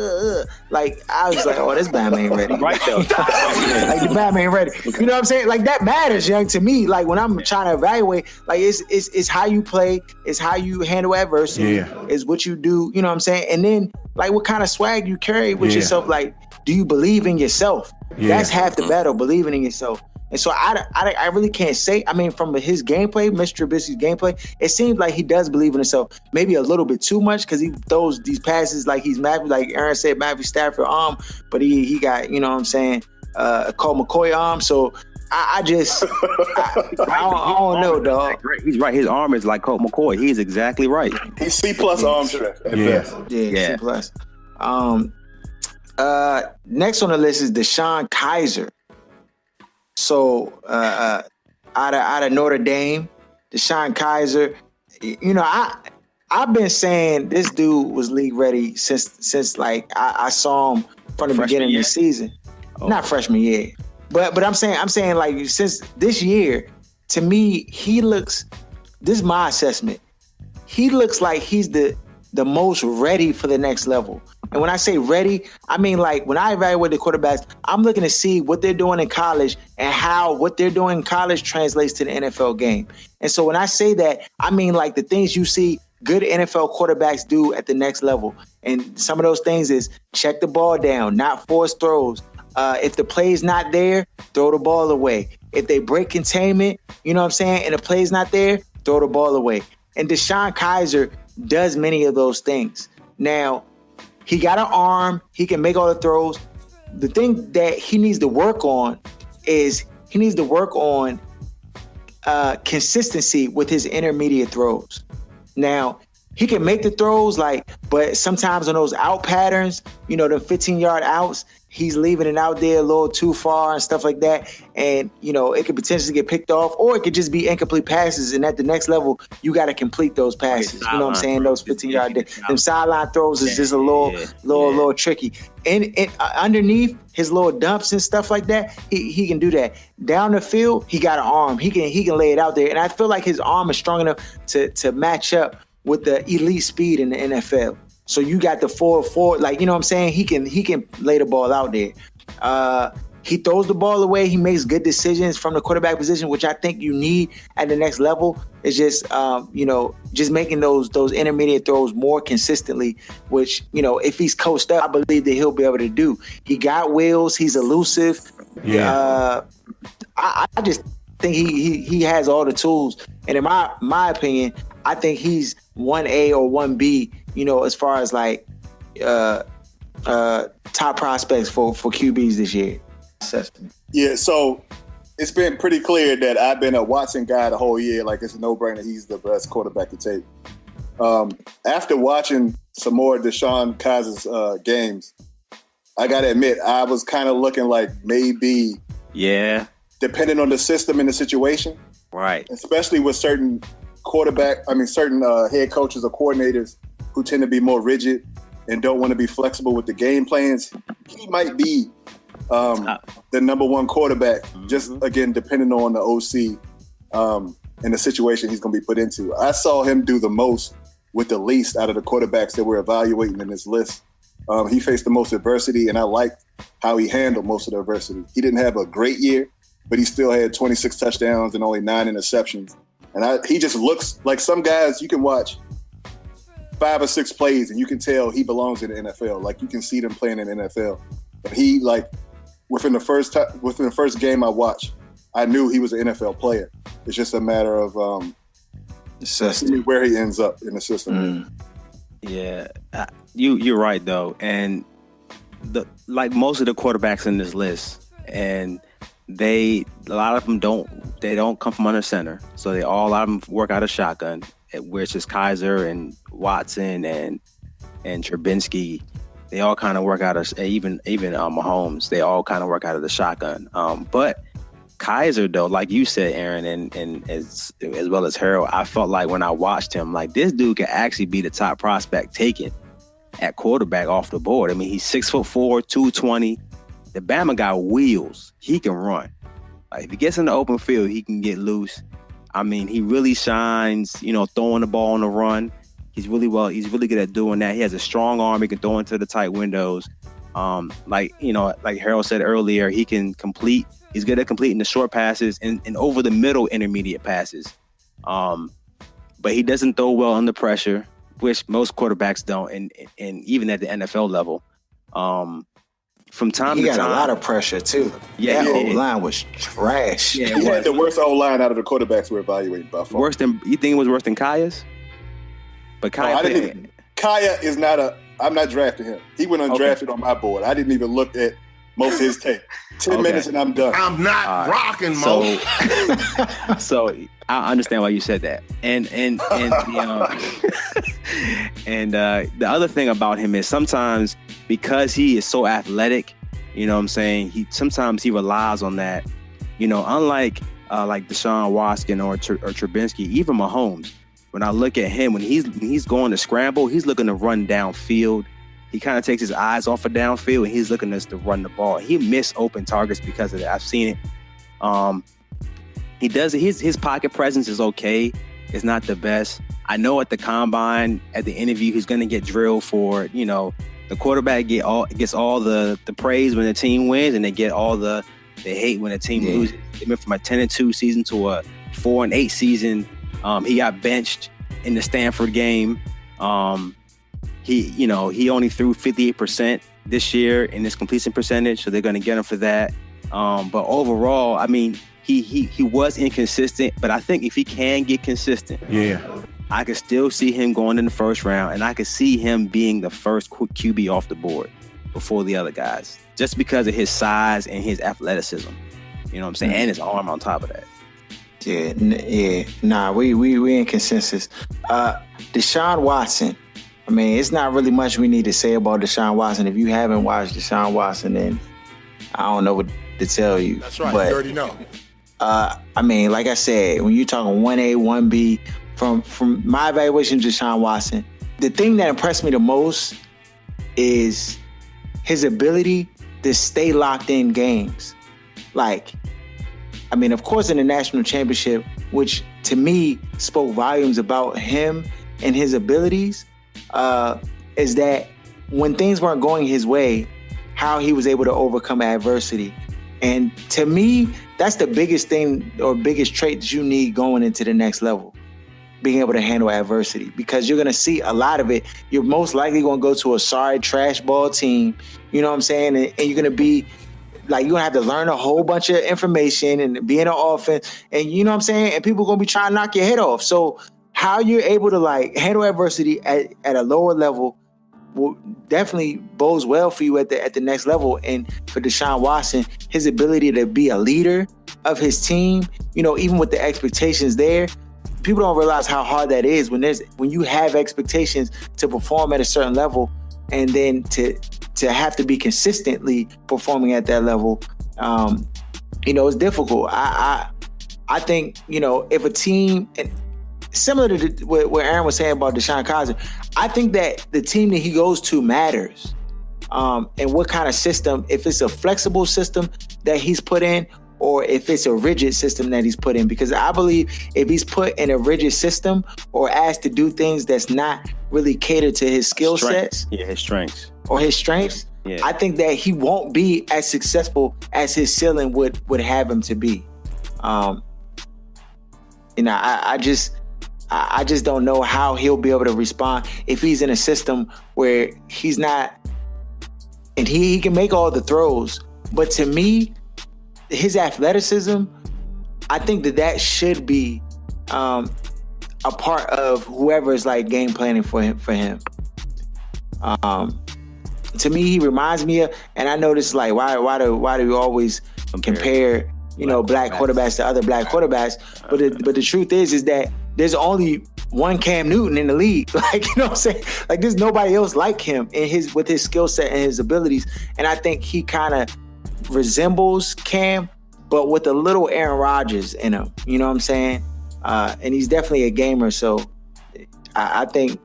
Like, I was like, oh, this Batman ready. Right, though. Like, the Batman ready. You know what I'm saying? Like, that matters, young, to me. Like, when I'm trying to evaluate, like, it's how you play, it's how you handle adversity, it's what you do, you know what I'm saying? And then, like, what kind of swag you carry with yourself. Like, do you believe in yourself? That's half the battle, believing in yourself. And so I really can't say. I mean, from his gameplay, Mr. Trubisky's gameplay, it seems like he does believe in himself. Maybe a little bit too much, because he throws these passes like he's Matthew, like Aaron said, Matthew Stafford arm, but he got, you know what I'm saying, Colt McCoy arm. So I just I don't know, dog. He's right. His arm is like Colt McCoy. He's exactly right. He's C+ arm strength at best. Yeah, C+. Next on the list is Deshaun Kaiser. So out of Notre Dame, Deshaun Kaiser, I've been saying this dude was league ready since like I saw him from the beginning of the season. Not freshman year, but I'm saying like since this year, to me he looks. This is my assessment. He looks like he's the most ready for the next level. And when I say ready, I mean, like, when I evaluate the quarterbacks, I'm looking to see what they're doing in college and how what they're doing in college translates to the NFL game. And so when I say that, I mean, like, the things you see good NFL quarterbacks do at the next level. And some of those things is check the ball down, not force throws. If the play's not there, throw the ball away. If they break containment, you know what I'm saying, and the play's not there, throw the ball away. And Deshaun Kaiser does many of those things. Now, he got an arm. He can make all the throws. The thing that he needs to work on is consistency with his intermediate throws. Now, he can make the throws, but sometimes on those out patterns, the 15-yard outs, he's leaving it out there a little too far and stuff like that. And, it could potentially get picked off, or it could just be incomplete passes. And at the next level, you got to complete those passes. You know what I'm saying? Those 15-yard, them sideline throws is just a little tricky. And underneath his little dumps and stuff like that, he can do that. Down the field, he got an arm. He can lay it out there. And I feel like his arm is strong enough to match up with the elite speed in the NFL. So you got the 4-4, like, you know what I'm saying? He can lay the ball out there. He throws the ball away. He makes good decisions from the quarterback position, which I think you need at the next level. It's just, just making those intermediate throws more consistently, which, if he's coached up, I believe that he'll be able to do. He got wheels. He's elusive. Yeah. I just think he has all the tools. And in my opinion, I think he's 1A or 1B, as far as like top prospects for QBs this year. Yeah, so it's been pretty clear that I've been a Watson guy the whole year. Like, it's a no-brainer. He's the best quarterback to take. After watching some more Deshaun Kaiser's games, I got to admit, I was kind of looking like maybe, depending on the system and the situation, right? Especially with certain head coaches or coordinators who tend to be more rigid and don't want to be flexible with the game plans. He might be the number one quarterback, just again, depending on the OC and the situation he's going to be put into. I saw him do the most with the least out of the quarterbacks that we're evaluating in this list. He faced the most adversity, and I liked how he handled most of the adversity. He didn't have a great year, but he still had 26 touchdowns and only 9 interceptions. And he just looks like some guys you can watch 5 or 6 plays and you can tell he belongs in the NFL. Like you can see them playing in the NFL. But he within the first game I watched, I knew he was an NFL player. It's just a matter of where he ends up in the system. Yeah, you're right though, and like most of the quarterbacks in this list, and a lot of them don't come from under center, so a lot of them work out of shotgun, where it's just Kaiser and Watson and Trubinsky. They all kind of work out of even Mahomes. They all kind of work out of the shotgun. But Kaiser, though, like you said, Aaron, and as well as Harold, I felt like when I watched him, like this dude could actually be the top prospect taken at quarterback off the board. I mean, he's 6'4", 220. The Bama got wheels. He can run. Like, if he gets in the open field, he can get loose. I mean, he really shines, throwing the ball on the run. He's really good at doing that. He has a strong arm. He can throw into the tight windows. Like Harold said earlier, he can complete. He's good at completing the short passes and over the middle intermediate passes. But he doesn't throw well under pressure, which most quarterbacks don't, and even at the NFL level. From time to time, he got a lot of pressure too. Yeah, that O-line was trash. Yeah, he had the worst O-line out of the quarterbacks we're evaluating by far. You think it was worse than Kaya's? But Kaya, Kaya is not I'm not drafting him. He went undrafted on my board. I didn't even look at most of his tape. 10 minutes and I'm done. I'm not rocking, Mo. So I understand why you said that. And the other thing about him is sometimes because he is so athletic, you know what I'm saying, sometimes he relies on that. Unlike like Deshaun Watson or Trubinsky, even Mahomes. When I look at him, when he's going to scramble, he's looking to run downfield. He kind of takes his eyes off of downfield and he's looking to run the ball. He missed open targets because of that. I've seen it. He does it. His pocket presence is okay. It's not the best. I know at the combine, at the interview, he's going to get drilled for, the quarterback gets all the praise when the team wins, and they get all the hate when the team loses. They went from a 10-2 season to a 4-8 season. He got benched in the Stanford game. He only threw 58% this year in his completion percentage, so they're going to get him for that. But overall, I mean, he was inconsistent, but I think if he can get consistent, I could still see him going in the first round, and I could see him being the first QB off the board before the other guys, just because of his size and his athleticism. You know what I'm saying? And his arm on top of that. Nah, we in consensus. Deshaun Watson. I mean, it's not really much we need to say about Deshaun Watson. If you haven't watched Deshaun Watson, then I don't know what to tell you. That's right. But, you already know. I mean, like I said, when you're talking 1A, 1B, from my evaluation of Deshaun Watson, the thing that impressed me the most is his ability to stay locked in games. Like, I mean, of course, in the national championship, which to me spoke volumes about him and his abilities, is that when things weren't going his way, how he was able to overcome adversity. And to me, that's the biggest thing or biggest trait that you need going into the next level, being able to handle adversity, because you're going to see a lot of it. You're most likely going to go to a sorry trash ball team, you know what I'm saying? And you're going to be like, you're going to have to learn a whole bunch of information and be in an offense, and you know what I'm saying? And people are going to be trying to knock your head off. So how you're able to like handle adversity at a lower level will definitely bodes well for you at the next level. And for Deshaun Watson, his ability to be a leader of his team, you know, even with the expectations there, people don't realize how hard that is when you have expectations to perform at a certain level, and then to have to be consistently performing at that level. You know, it's difficult. I think, you know, if a team, and similar to what Aaron was saying about Deshaun Kaiser, I think that the team that he goes to matters. And what kind of system, if it's a flexible system that he's put in, or if it's a rigid system that he's put in. Because I believe if he's put in a rigid system or asked to do things that's not really catered to his skill sets. Yeah, his strengths. Or his strengths, I think that he won't be as successful as his ceiling would have him to be. I just don't know how he'll be able to respond if he's in a system where he's not, and he can make all the throws. But to me, his athleticism, I think that should be a part of whoever is like game planning for him. To me, he reminds me of, and I know this is like why do we always compare black quarterbacks to other black quarterbacks? But the truth is that there's only one Cam Newton in the league. Like, you know what I'm saying? Like, there's nobody else like him with his skill set and his abilities. And I think he kind of resembles Cam, but with a little Aaron Rodgers in him. You know what I'm saying? And he's definitely a gamer. So I think,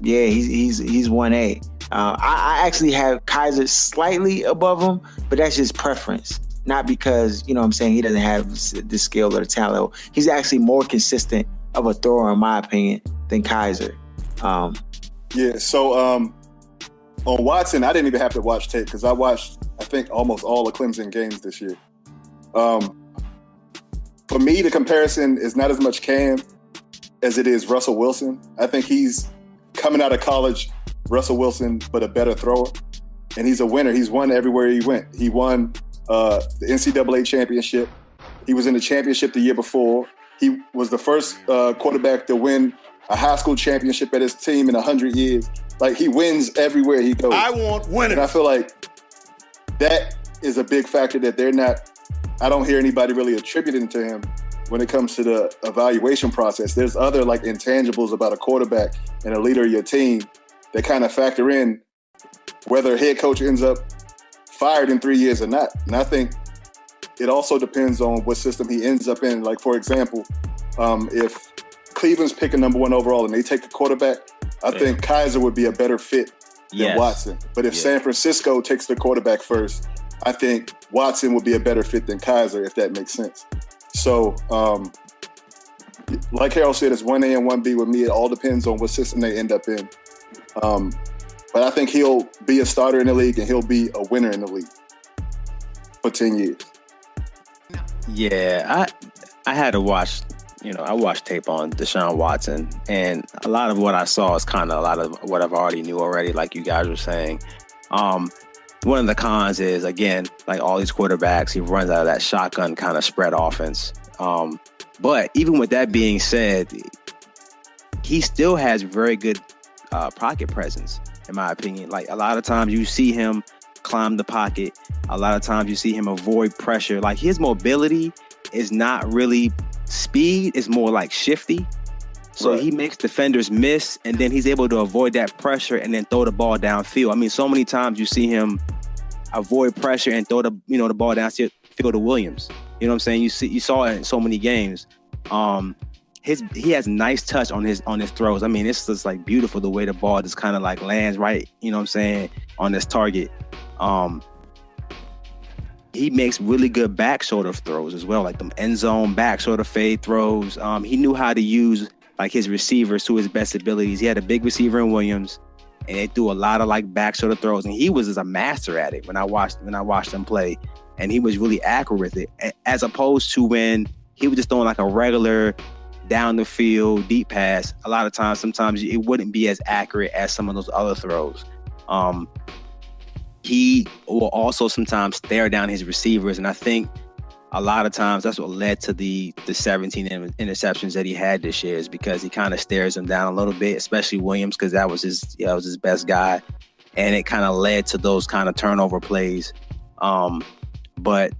yeah, he's 1A. I actually have Kaiser slightly above him, but that's just preference. Not because, you know what I'm saying, he doesn't have the skill or the talent. He's actually more consistent of a thrower, in my opinion, than Kaiser. So on Watson, I didn't even have to watch tape because I watched, I think, almost all the Clemson games this year. For me, the comparison is not as much Cam as it is Russell Wilson. I think he's coming out of college, Russell Wilson, but a better thrower. And he's a winner. He's won everywhere he went. He won the NCAA championship. He was in the championship the year before. He was the first quarterback to win a high school championship at his team in 100 years. Like, he wins everywhere he goes. I want winners. And I feel like that is a big factor that they're not, I don't hear anybody really attributing to him when it comes to the evaluation process. There's other like intangibles about a quarterback and a leader of your team that kind of factor in whether a head coach ends up fired in 3 years or not. And I think it also depends on what system he ends up in. Like, for example, if Cleveland's picking number 1 overall and they take the quarterback, I think Kaiser would be a better fit than Watson. But if San Francisco takes the quarterback first, I think Watson would be a better fit than Kaiser, if that makes sense. So, like Harold said, it's 1A and 1B with me. It all depends on what system they end up in. But I think he'll be a starter in the league and he'll be a winner in the league for 10 years. Yeah, I had to watch, I watched tape on Deshaun Watson, and a lot of what I saw is kind of a lot of what I've already knew already, like you guys were saying. One of the cons is, again, like all these quarterbacks, he runs out of that shotgun kind of spread offense. But even with that being said, he still has very good pocket presence, in my opinion. Like, a lot of times you see him climb the pocket. A lot of times you see him avoid pressure. Like, his mobility is not really speed, it's more like shifty. So he makes defenders miss, and then he's able to avoid that pressure and then throw the ball downfield. I mean, so many times you see him avoid pressure and throw the ball downfield to Williams. You know what I'm saying? You saw it in so many games. He has nice touch on his throws. I mean, it's just like beautiful the way the ball just kind of like lands right, you know what I'm saying, on this target. He makes really good back shoulder throws as well, like them end zone back shoulder fade throws. He knew how to use like his receivers to his best abilities. He had a big receiver in Williams, and they threw a lot of like back shoulder throws, and he was just a master at it when I watched him play, and he was really accurate with it, as opposed to when he was just throwing like a regular down the field deep pass. A lot of times, sometimes it wouldn't be as accurate as some of those other throws. He will also sometimes stare down his receivers, and I think a lot of times that's what led to the 17 interceptions that he had this year, is because he kind of stares them down a little bit, especially Williams, because that was his best guy, and it kind of led to those kind of turnover plays. But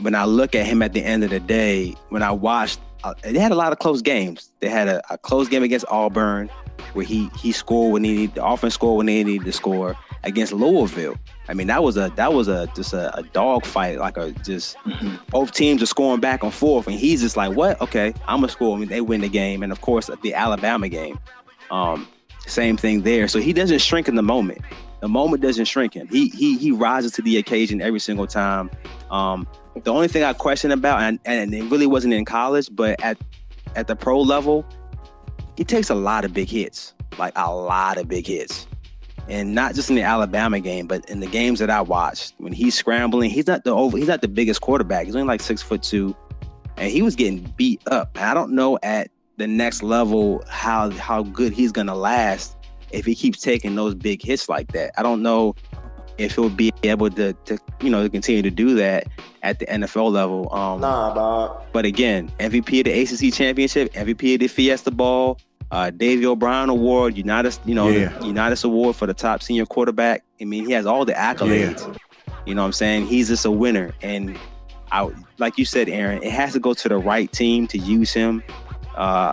when I look at him at the end of the day, when I watched, they had a lot of close games. They had a close game against Auburn where he scored when he needed, the offense scored when they needed to score. Against Louisville, I mean, that was just a dog fight, like both teams are scoring back and forth, and he's just like, what? Okay, I'm gonna score. I mean, they win the game, and of course the Alabama game, same thing there. So he doesn't shrink in the moment. The moment doesn't shrink him. He rises to the occasion every single time. The only thing I question about, and it really wasn't in college, but at the pro level, he takes a lot of big hits, like a lot of big hits. And not just in the Alabama game, but in the games that I watched, when he's scrambling, he's not the biggest quarterback. He's only like 6'2", and he was getting beat up. And I don't know at the next level how good he's gonna last if he keeps taking those big hits like that. I don't know if he'll be able to continue to do that at the NFL level. Nah, dog. But again, MVP of the ACC championship, MVP of the Fiesta Bowl, Davey O'Brien Award, Unitas Award for the top senior quarterback. I mean, he has all the accolades. Yeah. You know what I'm saying? He's just a winner. And like you said, Aaron, it has to go to the right team to use him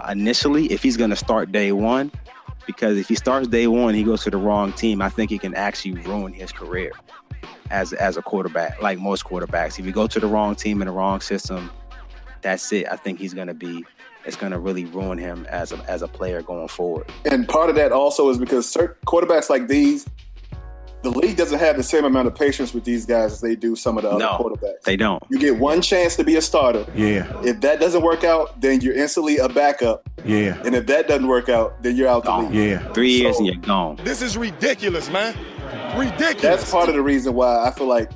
initially if he's going to start day one. Because if he starts day one, he goes to the wrong team, I think he can actually ruin his career as a quarterback, like most quarterbacks. If you go to the wrong team in the wrong system, that's it. I think it's going to really ruin him as a player going forward. And part of that also is because certain quarterbacks like these, the league doesn't have the same amount of patience with these guys as they do some of the other quarterbacks. They don't. You get one chance to be a starter. Yeah. If that doesn't work out, then you're instantly a backup. Yeah. And if that doesn't work out, then you're out the league. Yeah. 3 years and you're gone. This is ridiculous, man. Ridiculous. That's part of the reason why I feel like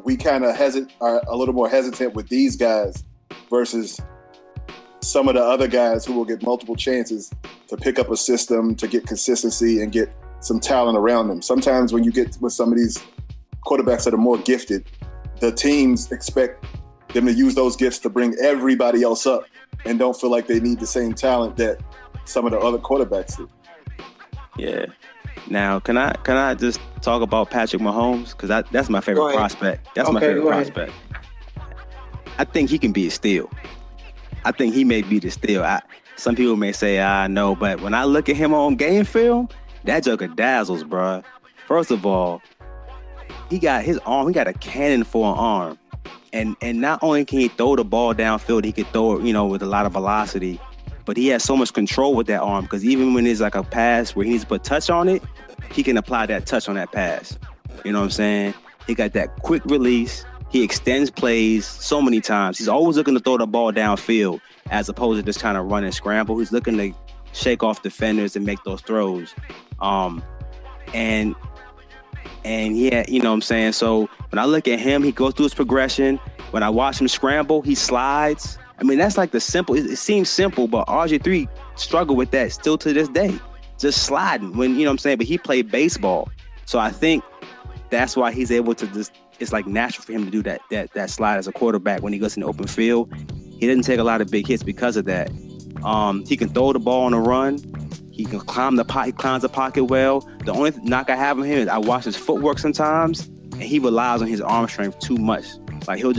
we kind of are a little more hesitant with these guys versus some of the other guys who will get multiple chances to pick up a system, to get consistency and get some talent around them. Sometimes when you get with some of these quarterbacks that are more gifted, the teams expect them to use those gifts to bring everybody else up and don't feel like they need the same talent that some of the other quarterbacks do. Yeah. Now, can I just talk about Patrick Mahomes? Because that's my favorite prospect. That's my favorite prospect. I think he can be a steal. I think he may be the steal. Some people may say, no, but when I look at him on game film, that joker dazzles, bruh. First of all, he got his arm. He got a cannon for an arm. And not only can he throw the ball downfield, he can throw it, with a lot of velocity. But he has so much control with that arm because even when there's like a pass where he needs to put touch on it, he can apply that touch on that pass. You know what I'm saying? He got that quick release. He extends plays so many times. He's always looking to throw the ball downfield as opposed to just kind of run and scramble. He's looking to shake off defenders and make those throws. And yeah, you know what I'm saying? So when I look at him, he goes through his progression. When I watch him scramble, he slides. I mean, that's like it seems simple, but RG3 struggle with that still to this day. Just sliding when, you know what I'm saying? But he played baseball. So I think that's why he's able to just, it's like natural for him to do that slide as a quarterback when he goes in the open field. He didn't take a lot of big hits because of that. He can throw the ball on a run. He can climb the pocket. He climbs the pocket well. The only knock I have on him is I watch his footwork sometimes, and he relies on his arm strength too much. Like he'll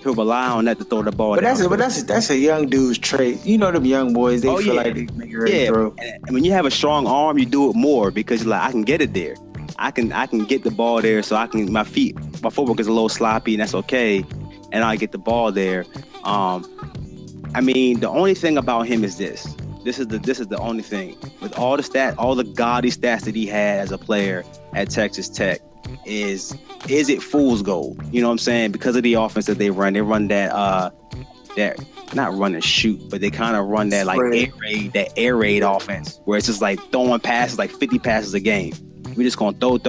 rely on that to throw the ball. But that's a young dude's trait. You know them young boys. They feel like they can make it ready to throw. And when you have a strong arm, you do it more because you're like, I can get it there. I can get the ball there, so my footwork is a little sloppy, and that's okay. And I get the ball there. I mean, the only thing about him is this. This is the only thing. With all the gaudy stats that he had as a player at Texas Tech, is it fool's gold? You know what I'm saying? Because of the offense that they run that not run and shoot, but they kind of run that like air raid offense where it's just like throwing passes, like 50 passes a game. We're just gonna throw.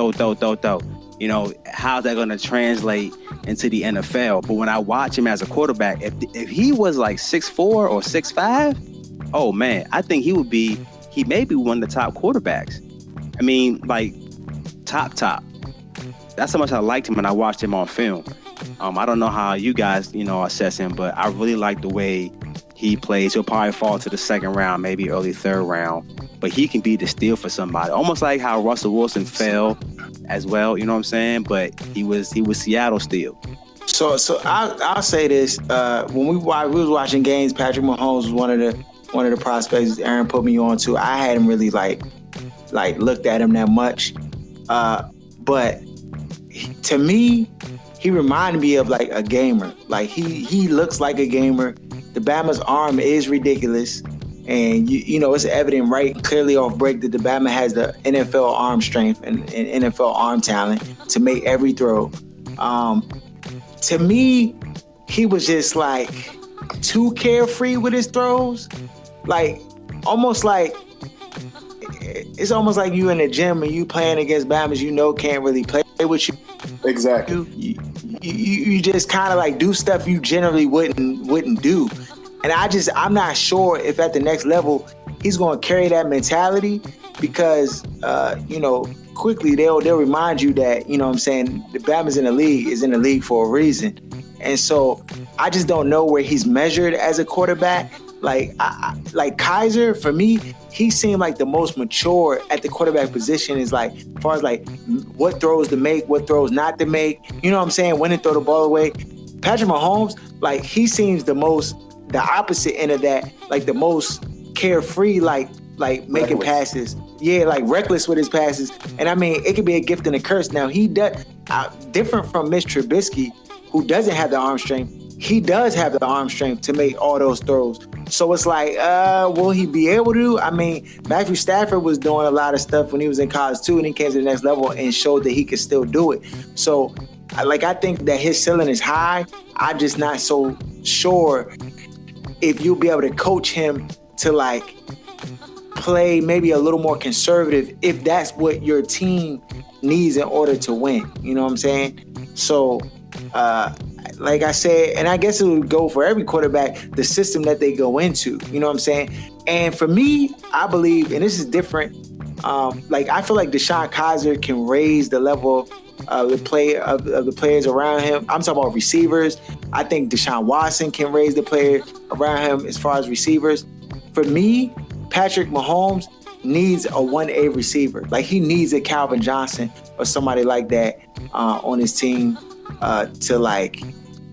You know, how's that gonna translate into the NFL? But when I watch him as a quarterback, if he was like 6'4" or 6'5", oh man, I think he may be one of the top quarterbacks. I mean, like top. That's how much I liked him when I watched him on film. I don't know how you guys, assess him, but I really like the way he plays. He'll probably fall to the second round, maybe early third round, but he can be the steal for somebody. Almost like how Russell Wilson fell as well, you know what I'm saying? But he was Seattle still. So I'll say this: when we was watching games, Patrick Mahomes was one of the prospects Aaron put me on to. I hadn't really like looked at him that much, but to me, he reminded me of like a gamer. Like he looks like a gamer. The Bama's arm is ridiculous, and it's evident right clearly off break that the Bama has the NFL arm strength and NFL arm talent to make every throw. To me, he was just like too carefree with his throws, like almost like it's almost like you in the gym and you playing against Bama's you know can't really play with you. Exactly. You just kind of like do stuff you generally wouldn't do. And I'm not sure if at the next level he's going to carry that mentality because, quickly they'll remind you that, you know what I'm saying, the Bama's in the league is in the league for a reason. And so I just don't know where he's measured as a quarterback. Like Kaiser, for me, he seemed like the most mature at the quarterback position is like, as far as like what throws to make, what throws not to make, you know what I'm saying, when to throw the ball away. Patrick Mahomes, like he seems the opposite end of that, like the most carefree, like making passes. Yeah, like reckless with his passes. And I mean, it could be a gift and a curse. Now he does, different from Mitch Trubisky, who doesn't have the arm strength. He does have the arm strength to make all those throws. So it's like, will he be able to? I mean, Matthew Stafford was doing a lot of stuff when he was in college too, and he came to the next level and showed that he could still do it. So, I think that his ceiling is high. I'm just not so sure if you'll be able to coach him to like play maybe a little more conservative if that's what your team needs in order to win. You know what I'm saying? So, like I said, and I guess it would go for every quarterback, the system that they go into. You know what I'm saying? And for me, I believe, and this is different, I feel like Deshaun Kaiser can raise the level of the players around him. I'm talking about receivers. I think Deshaun Watson can raise the players around him as far as receivers. For me, Patrick Mahomes needs a 1A receiver. Like he needs a Calvin Johnson or somebody like that on his team to like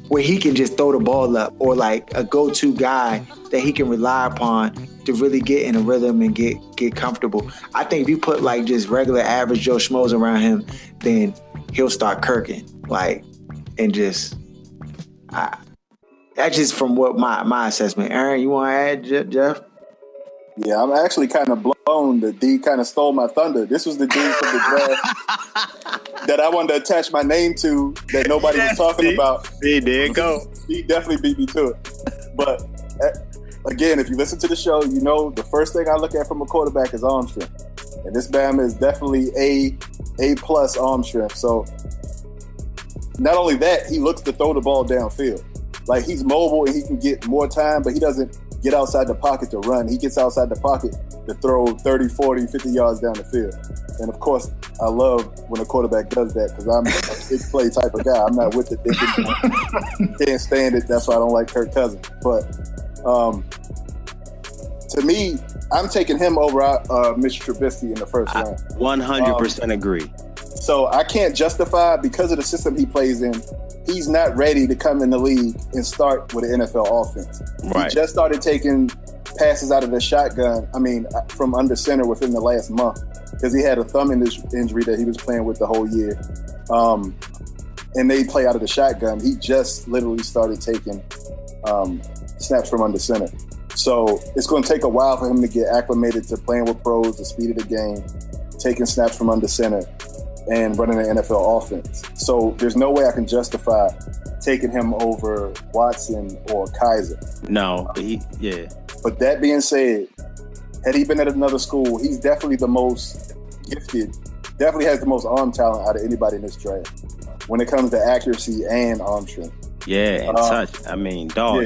where he can just throw the ball up, or like a go-to guy that he can rely upon to really get in a rhythm and get comfortable. I think if you put like just regular average Joe Schmoes around him, then he'll start kirking. That's just from what my assessment. Aaron, you want to add, Jeff? Yeah, I'm actually kind of blown that D kind of stole my thunder. This was the dude from the draft that I wanted to attach my name to that nobody was talking about. There you go. He definitely beat me to it. But again, if you listen to the show, you know the first thing I look at from a quarterback is arm strength. And this Bama is definitely A plus arm strength. So not only that, he looks to throw the ball downfield. Like he's mobile and he can get more time, but he doesn't get outside the pocket to run. He gets outside the pocket to throw 30, 40, 50 yards down the field. And of course, I love when a quarterback does that because I'm a big play type of guy. I'm not with it. Can't stand it. That's why I don't like Kirk Cousins. But to me, I'm taking him over Mitch Trubisky in the first round. 100% agree. So I can't justify, because of the system he plays in, he's not ready to come in the league and start with an NFL offense. Right. He just started taking passes out of the shotgun, from under center within the last month because he had a thumb injury that he was playing with the whole year. And they play out of the shotgun. He just literally started taking snaps from under center. So it's going to take a while for him to get acclimated to playing with pros, the speed of the game, taking snaps from under center, and running an NFL offense. So there's no way I can justify taking him over Watson or Kaiser. No, But that being said, had he been at another school, he's definitely the most gifted, definitely has the most arm talent out of anybody in this draft when it comes to accuracy and arm strength. Yeah, and touch.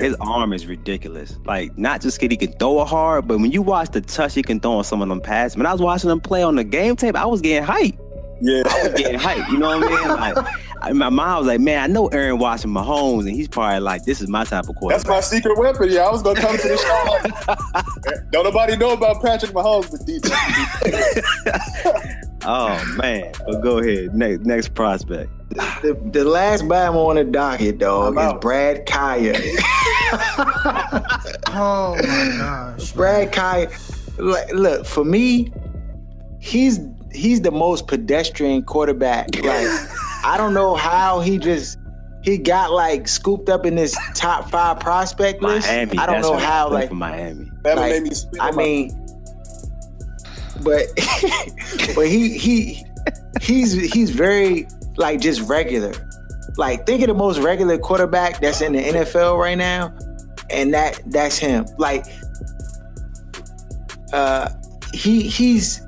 His arm is ridiculous. Like, not just because he can throw it hard, but when you watch the touch he can throw on some of them passes. When I was watching him play on the game tape, I was getting hyped. Yeah. I was getting hyped, you know what I mean? Like, my mom was like, man, I know Aaron watching Mahomes, and he's probably like, this is my type of quarterback. That's my secret weapon. Yeah, I was going to come to the show. Don't nobody know about Patrick Mahomes, but DJ. Oh, man. Well, go ahead. Next prospect. The last Bama on the docket, dog, is Brad Kaya. Oh, my gosh. Brad Kaya. Look, for me, he's the most pedestrian quarterback. Like, I don't know how he got like scooped up in this top 5 prospect list. Miami. I don't know how. Like, for Miami. But he's very like just regular. Like, think of the most regular quarterback that's in the NFL right now, and that's him. Like, he's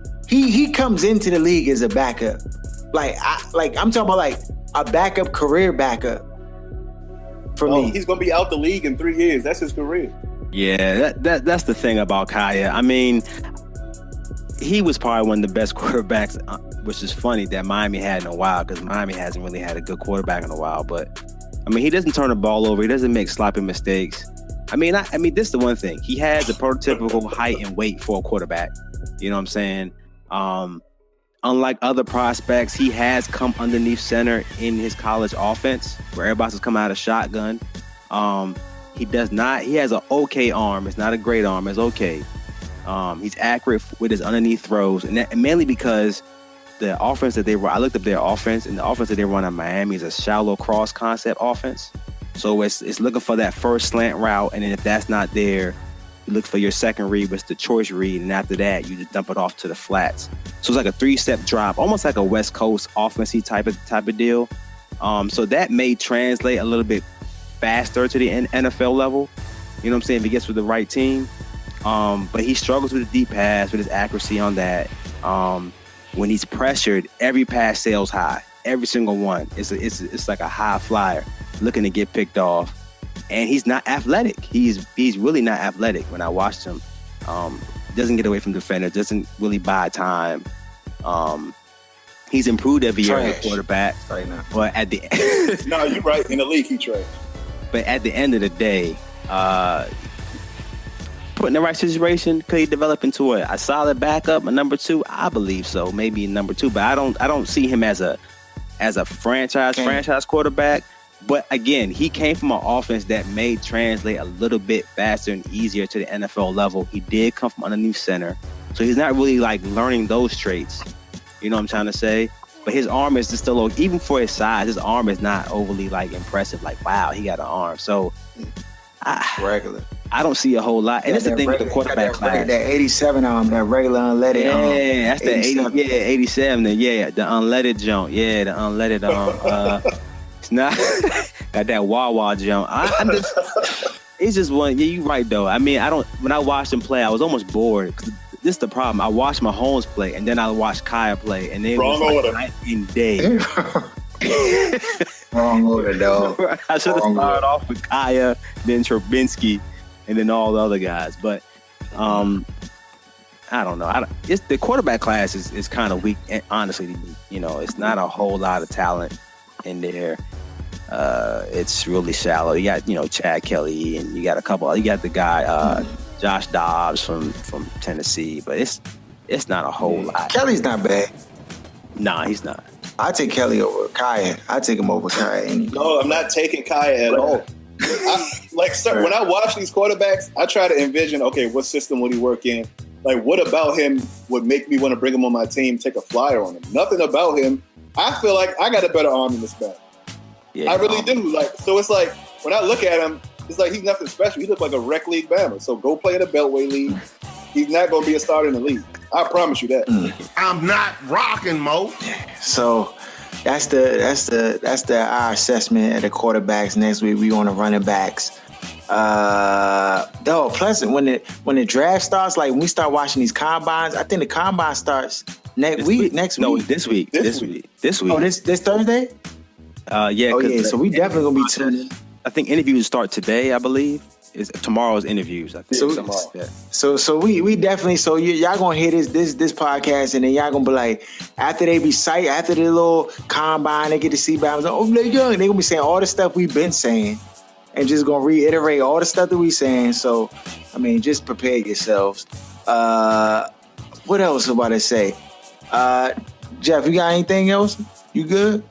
he comes into the league as a backup. I'm talking about like a backup, career backup. For me, he's gonna be out the league in 3 years. That's his career. Yeah, that's the thing about Kaya. I mean, he was probably one of the best quarterbacks, which is funny that Miami had in a while, because Miami hasn't really had a good quarterback in a while. But I mean, he doesn't turn the ball over. He doesn't make sloppy mistakes. I mean, this is the one thing. He has the prototypical height and weight for a quarterback. You know what I'm saying? Unlike other prospects, he has come underneath center in his college offense, where everybody's coming out of shotgun. He has an okay arm. It's not a great arm. It's okay. He's accurate with his underneath throws, and mainly because the offense that they run, I looked up their offense, and the offense that they run in Miami is a shallow cross concept offense. So it's looking for that first slant route, and then if that's not there, you look for your second read, which is the choice read, and after that, you just dump it off to the flats. So it's like a 3-step drop, almost like a West Coast offensive type of deal. So that may translate a little bit faster to the NFL level. You know what I'm saying? If he gets with the right team. But he struggles with the deep pass, with his accuracy on that. When he's pressured, every pass sails high. Every single one. It's like a high flyer looking to get picked off. And he's not athletic. He's really not athletic. When I watched him, doesn't get away from defenders, doesn't really buy time. He's improved every year as a quarterback. But at the end, no, you're right. In the league, he trash. But at the end of the day, put in the right situation, could he develop into a solid backup, a number 2? I believe so, maybe number 2. But I don't see him as a franchise quarterback. But again, he came from an offense that may translate a little bit faster and easier to the NFL level. He did come from underneath center, so he's not really like learning those traits. You know what I'm trying to say? But his arm is just still, even for his size, his arm is not overly like impressive. Like, wow, he got an arm. So regular. I don't see a whole lot. And it's the thing with the quarterback class. That 87 arm, that regular unleaded arm. Yeah, that's the 87. Yeah, the unleaded jump. Yeah, the unleaded arm. It's not got that wah jump. It's just one. Yeah, you're right though. I mean, when I watched him play, I was almost bored. This is the problem. I watched Mahomes play, and then I watched Kaya play, and it was like night and day. Wrong order, dog. I should have started off with Kaya, then Trubinsky, and then all the other guys. But I don't know. The quarterback class is kind of weak. And honestly, it's not a whole lot of talent in there. It's really shallow. You got Chad Kelly, and you got the guy Josh Dobbs from Tennessee, but it's not a whole lot. Kelly's not bad. Nah, he's not. I take Kelly over Kaya. I take him over Kaya anyway. No, I'm not taking Kaya at all. When I watch these quarterbacks, I try to envision, okay, what system would he work in? Like, what about him would make me want to bring him on my team, take a flyer on him? Nothing about him. I feel like I got a better arm than this guy. Yeah, I really do. So it's like, when I look at him, it's like he's nothing special. He looks like a rec league Bama. So go play in the Beltway League. He's not going to be a starter in the league. I promise you that. I'm not rocking, Mo. So that's our assessment of the quarterbacks. Next week we on the running backs. Plus when the draft starts, like when we start watching these combines, I think the combine starts next week. No, this week. Oh, this Thursday? Yeah. So we definitely gonna be tuning. I think interviews start today, I believe. Is tomorrow's interviews, I think. So we definitely, so y'all gonna hear this podcast, and then y'all gonna be like, after they be psyched, after the little combine, they get to see Bama, oh, they're young. They gonna be saying all the stuff we've been saying, and just gonna reiterate all the stuff that we saying. So, I mean, just prepare yourselves. What else about to say? Jeff, you got anything else? You good?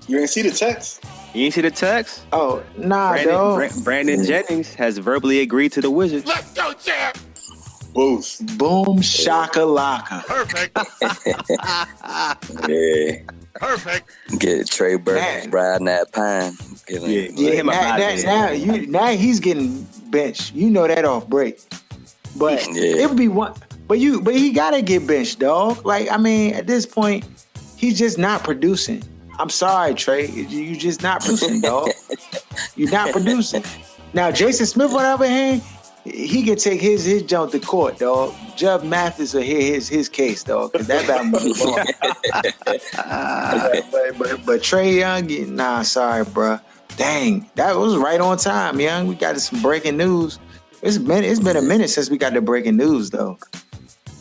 You didn't see the text? You didn't see the text? Oh, nah, dog. Brandon Jennings has verbally agreed to the Wizards. Let's go, Jeff! Boost. Boom, shakalaka. Perfect. Yeah. Perfect. Get Trey Burke riding that pine. Now he's getting benched. You know that off break. But it would be one. But he gotta get benched, dog. Like, I mean, at this point, he's just not producing. I'm sorry, Trey. You just not producing, dog. You're not producing. Now, Jason Smith, on the other hand, he can take his jump to court, dog. Jeff Mathis will hear his case, dog, because that Bama was wrong. But Trey Young, nah, sorry, bro. Dang, that was right on time, Young. We got some breaking news. It's been a minute since we got the breaking news, though.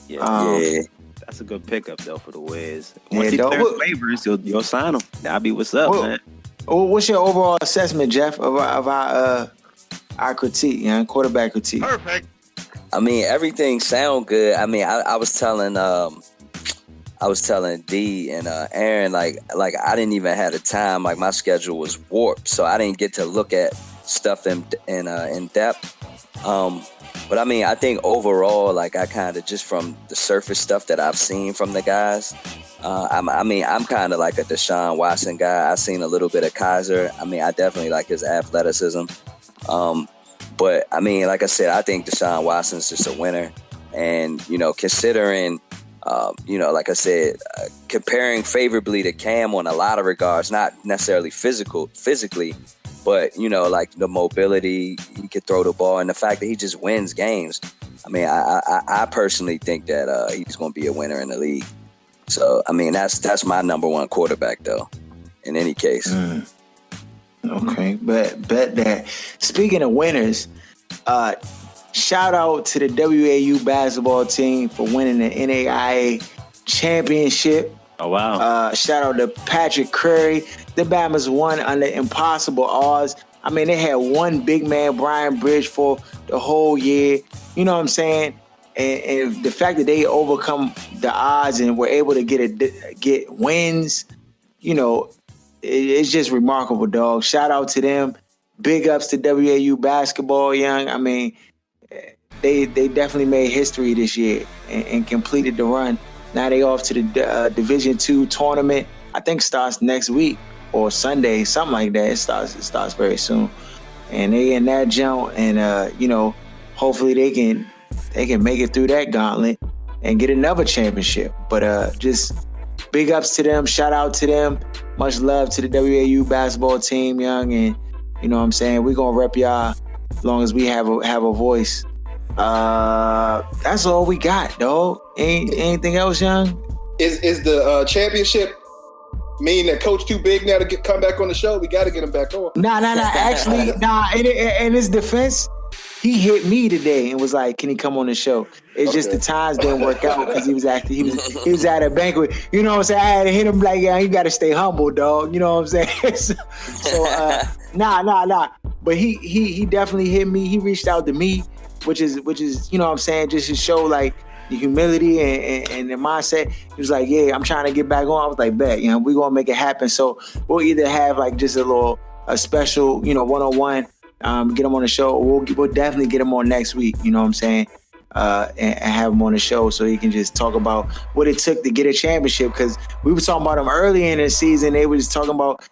Yeah. That's a good pickup, though, for the Wiz. Once he clears waivers, you'll sign him. That'll be what's up, man. What's your overall assessment, Jeff, of our critique, quarterback critique? Perfect. I mean, everything sound good. I mean, I was telling D and Aaron like I didn't even have the time. Like my schedule was warped, so I didn't get to look at stuff in depth. But I mean, I think overall, like I kind of just from the surface stuff that I've seen from the guys, I'm kind of like a Deshaun Watson guy. I've seen a little bit of Kaiser. I mean, I definitely like his athleticism. But I mean, like I said, I think Deshaun Watson's just a winner. And, considering, like I said, comparing favorably to Cam on a lot of regards, not necessarily physically, but, like the mobility, he could throw the ball, and the fact that he just wins games. I mean, I personally think that he's going to be a winner in the league. So, I mean, that's my number one quarterback, though, in any case. Okay, but bet that. Speaking of winners, shout out to the WAU basketball team for winning the NAIA championship. Oh, wow. Shout out to Patrick Curry. The Bamas won under impossible odds. I mean, they had one big man, Brian Bridge, for the whole year. You know what I'm saying? And the fact that they overcome the odds and were able to get wins, it's just remarkable, dog. Shout out to them. Big ups to WAU basketball, Young. I mean, they definitely made history this year and completed the run. Now they off to the Division II tournament. I think starts next week or Sunday, something like that. It starts very soon. And they in that jump, and hopefully they can make it through that gauntlet and get another championship. But just big ups to them. Shout out to them. Much love to the WAU basketball team, Young, and you know what I'm saying? We're gonna rep y'all as long as we have a voice. That's all we got, dog. Anything else, Young? Is the championship mean that Coach too big now to come back on the show? We got to get him back on. Nah. Actually, in his defense, he hit me today and was like, "Can he come on the show?" It's just the times didn't work out because he was at a banquet. You know what I'm saying? I had to hit him like, "Yeah, you got to stay humble, dog." You know what I'm saying? so nah. But he definitely hit me. He reached out to me, which is you know what I'm saying, just to show like the humility and the mindset. He was like, "Yeah, I'm trying to get back on." I was like, "Bet, we're gonna make it happen." So we'll either have like just a special, one-on-one. Get him on the show. We'll definitely get him on next week. You know what I'm saying? And have him on the show so he can just talk about what it took to get a championship. Because we were talking about him early in the season. They were just talking about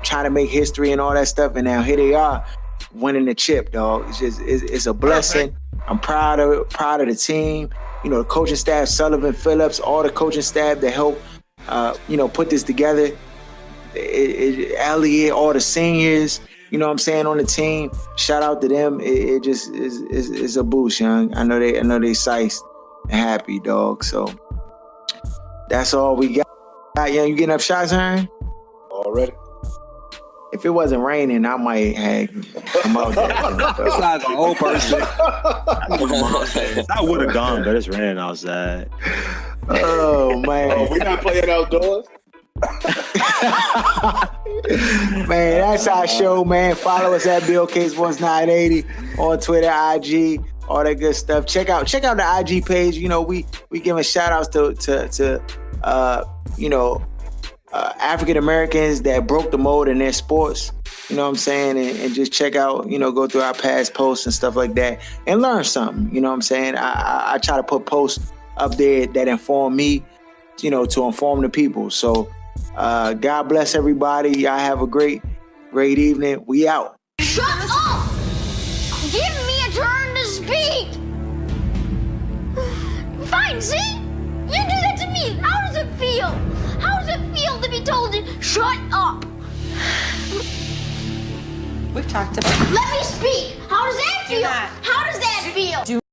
trying to make history and all that stuff. And now here they are winning the chip, dog. It's a blessing. I'm proud of the team. The coaching staff, Sullivan, Phillips, all the coaching staff that helped put this together. Elliott, all the seniors. You know what I'm saying, on the team. Shout out to them. It just is a boost, Young. I know they psyched and happy, dog. So that's all we got. Young, you getting up shots, Hearn? Already. If it wasn't raining, I might have come out there. It's like an old person. I would have gone, but it's raining outside. Oh, man. We're not playing outdoors? Man, that's our show, man. Follow us at Blksports 980 on Twitter, IG, all that good stuff. Check out the IG page. We giving shout outs to African Americans that broke the mold in their sports. You know what I'm saying? And just check out, go through our past posts and stuff like that and learn something. You know what I'm saying? I try to put posts up there that inform me, to inform the people. So God bless everybody. Y'all have a great evening. We out. Shut up! Give me a turn to speak! Fine, see? You do that to me. How does it feel? How does it feel to be told to shut up? We've talked about it. Let me speak. How does that feel? How does that feel?